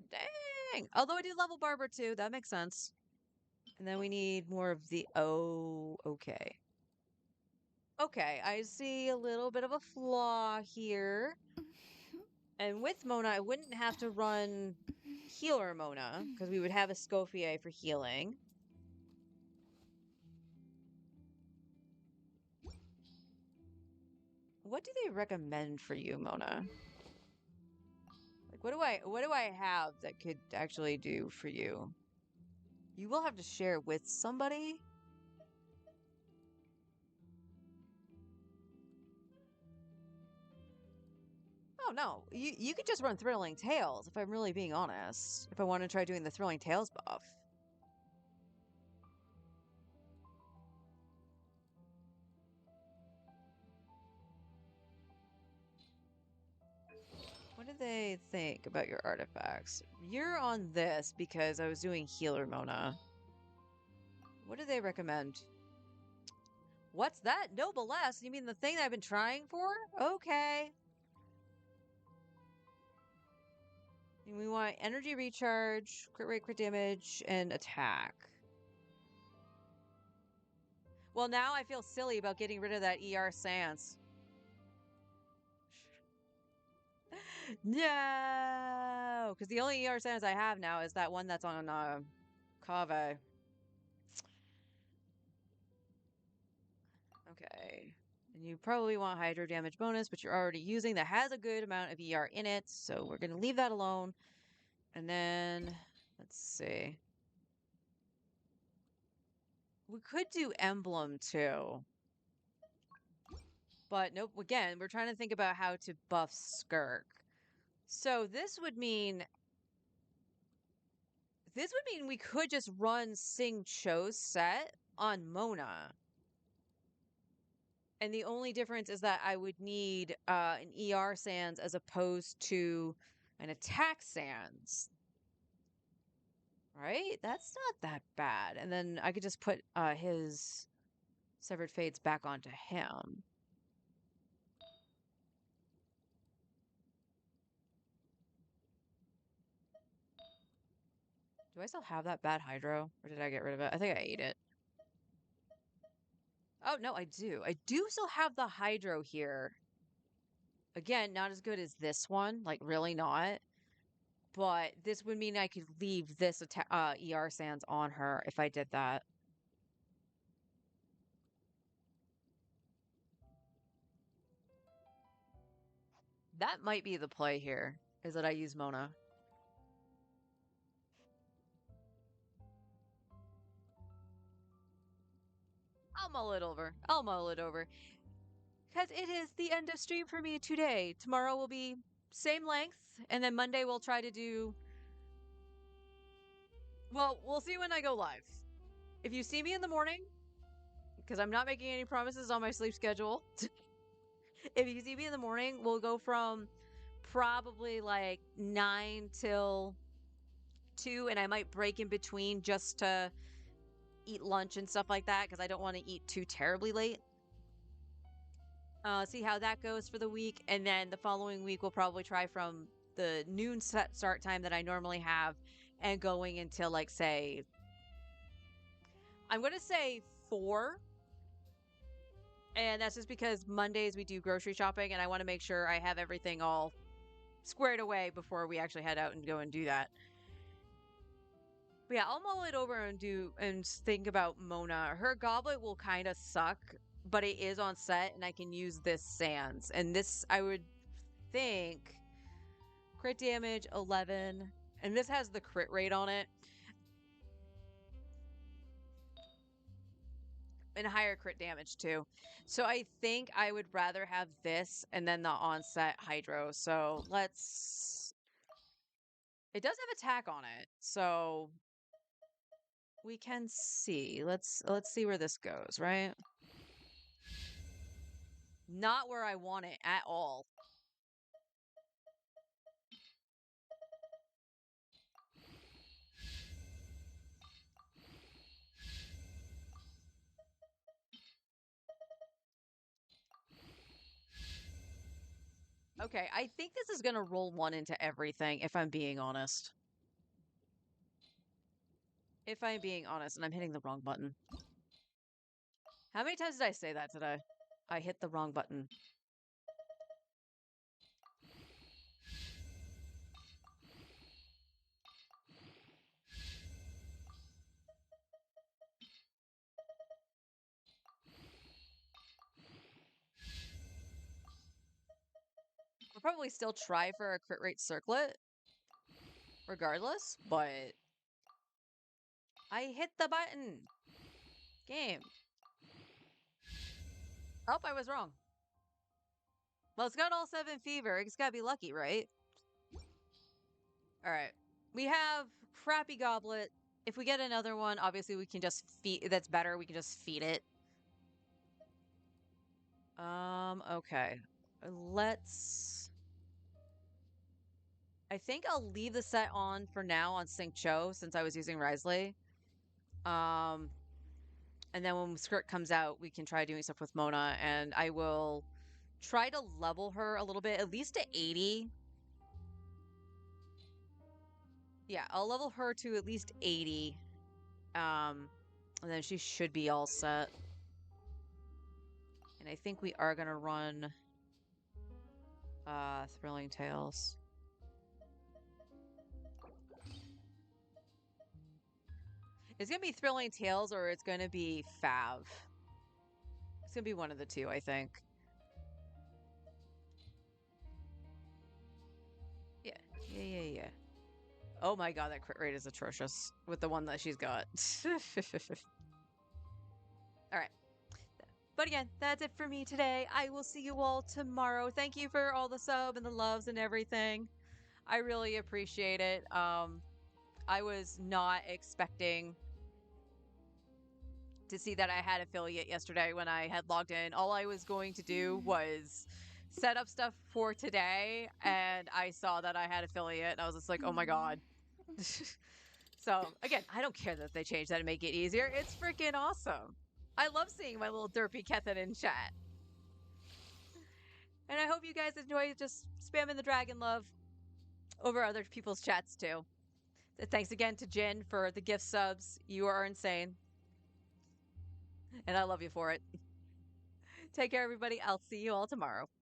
Dang! Although I do level Barber too, that makes sense. And then we need more of the... Oh, okay. Okay, I see a little bit of a flaw here. And with Mona, I wouldn't have to run Healer Mona, because we would have a Escoffier for healing. What do they recommend for you, Mona? Like, what do I have that could actually do for you? You will have to share with somebody. Oh no, you could just run Thrilling Tales if I'm really being honest. If I want to try doing the Thrilling Tales buff. What do they think about your artifacts? You're on this because I was doing Healer Mona. What do they recommend? What's that? Noblesse? You mean the thing that I've been trying for? Okay. We want energy recharge, crit rate, crit damage, and attack. Well, now I feel silly about getting rid of that ER Sans. No! Because the only ER Sans I have now is that one that's on Kaveh. Okay. And you probably want hydro damage bonus, but you're already using that has a good amount of ER in it, so we're going to leave that alone. And then, let's see. We could do Emblem too. But nope, again, we're trying to think about how to buff Skirk. So this would mean we could just run Xingqiu's set on Mona. And the only difference is that I would need an ER Sans as opposed to an attack Sans. Right? That's not that bad. And then I could just put his Severed Fates back onto him. Do I still have that bad hydro? Or did I get rid of it? I think I ate it. Oh, no, I do. I do still have the hydro here. Again, not as good as this one. Like, really not. But this would mean I could leave this ER Sans on her if I did that. That might be the play here, is that I use Mona. I'll mull it over. I'll mull it over. Because it is the end of stream for me today. Tomorrow will be same length, and then Monday we'll try to do... Well, we'll see when I go live. If you see me in the morning, because I'm not making any promises on my sleep schedule. If you see me in the morning, we'll go from probably like 9 till 2, and I might break in between just to eat lunch and stuff like that, because I don't want to eat too terribly late. See how that goes for the week, and then the following week we'll probably try from the noon start time that I normally have and going until, like, say, I'm going to say 4. And that's just because Mondays we do grocery shopping, and I want to make sure I have everything all squared away before we actually head out and go and do that. But yeah, I'll mull it over and think about Mona. Her goblet will kind of suck, but it is on set, and I can use this Sans. And this, I would think, crit damage 11, and this has the crit rate on it. And higher crit damage too. So I think I would rather have this and then the onset hydro. So let's... It does have attack on it, so we can see. Let's see where this goes, right? Not where I want it at all. Okay, I think this is gonna roll 1 into everything, if I'm being honest. If I'm being honest, and I'm hitting the wrong button. How many times did I say that today? I hit the wrong button. I'll probably still try for a crit rate circlet regardless, but I hit the button. Game. Oh, I was wrong. Well, it's got all 7 fever. It's gotta be lucky, right? All right. We have crappy goblet. If we get another one, obviously we can just feed. That's better. We can just feed it. Okay. Let's. I think I'll leave the set on for now on Sing Cho since I was using Risley. And then when Skirt comes out, we can try doing stuff with Mona, and I will try to level her a little bit, at least to 80. Yeah, I'll level her to at least 80. And then she should be all set. And I think we are gonna run Thrilling Tales. It's gonna be Thrilling Tales or it's gonna be Fav. It's gonna be one of the two, I think. Yeah. Oh my god, that crit rate is atrocious with the one that she's got. Alright. But again, that's it for me today. I will see you all tomorrow. Thank you for all the sub and the loves and everything. I really appreciate it. I was not expecting to see that I had affiliate yesterday when I had logged in. All I was going to do was set up stuff for today, and I saw that I had affiliate, and I was just like, oh my god. So, again, I don't care that they changed that to make it easier. It's freaking awesome. I love seeing my little derpy Kethan in chat. And I hope you guys enjoy just spamming the dragon love over other people's chats too. Thanks again to Jin for the gift subs. You are insane. And I love you for it. Take care, everybody. I'll see you all tomorrow.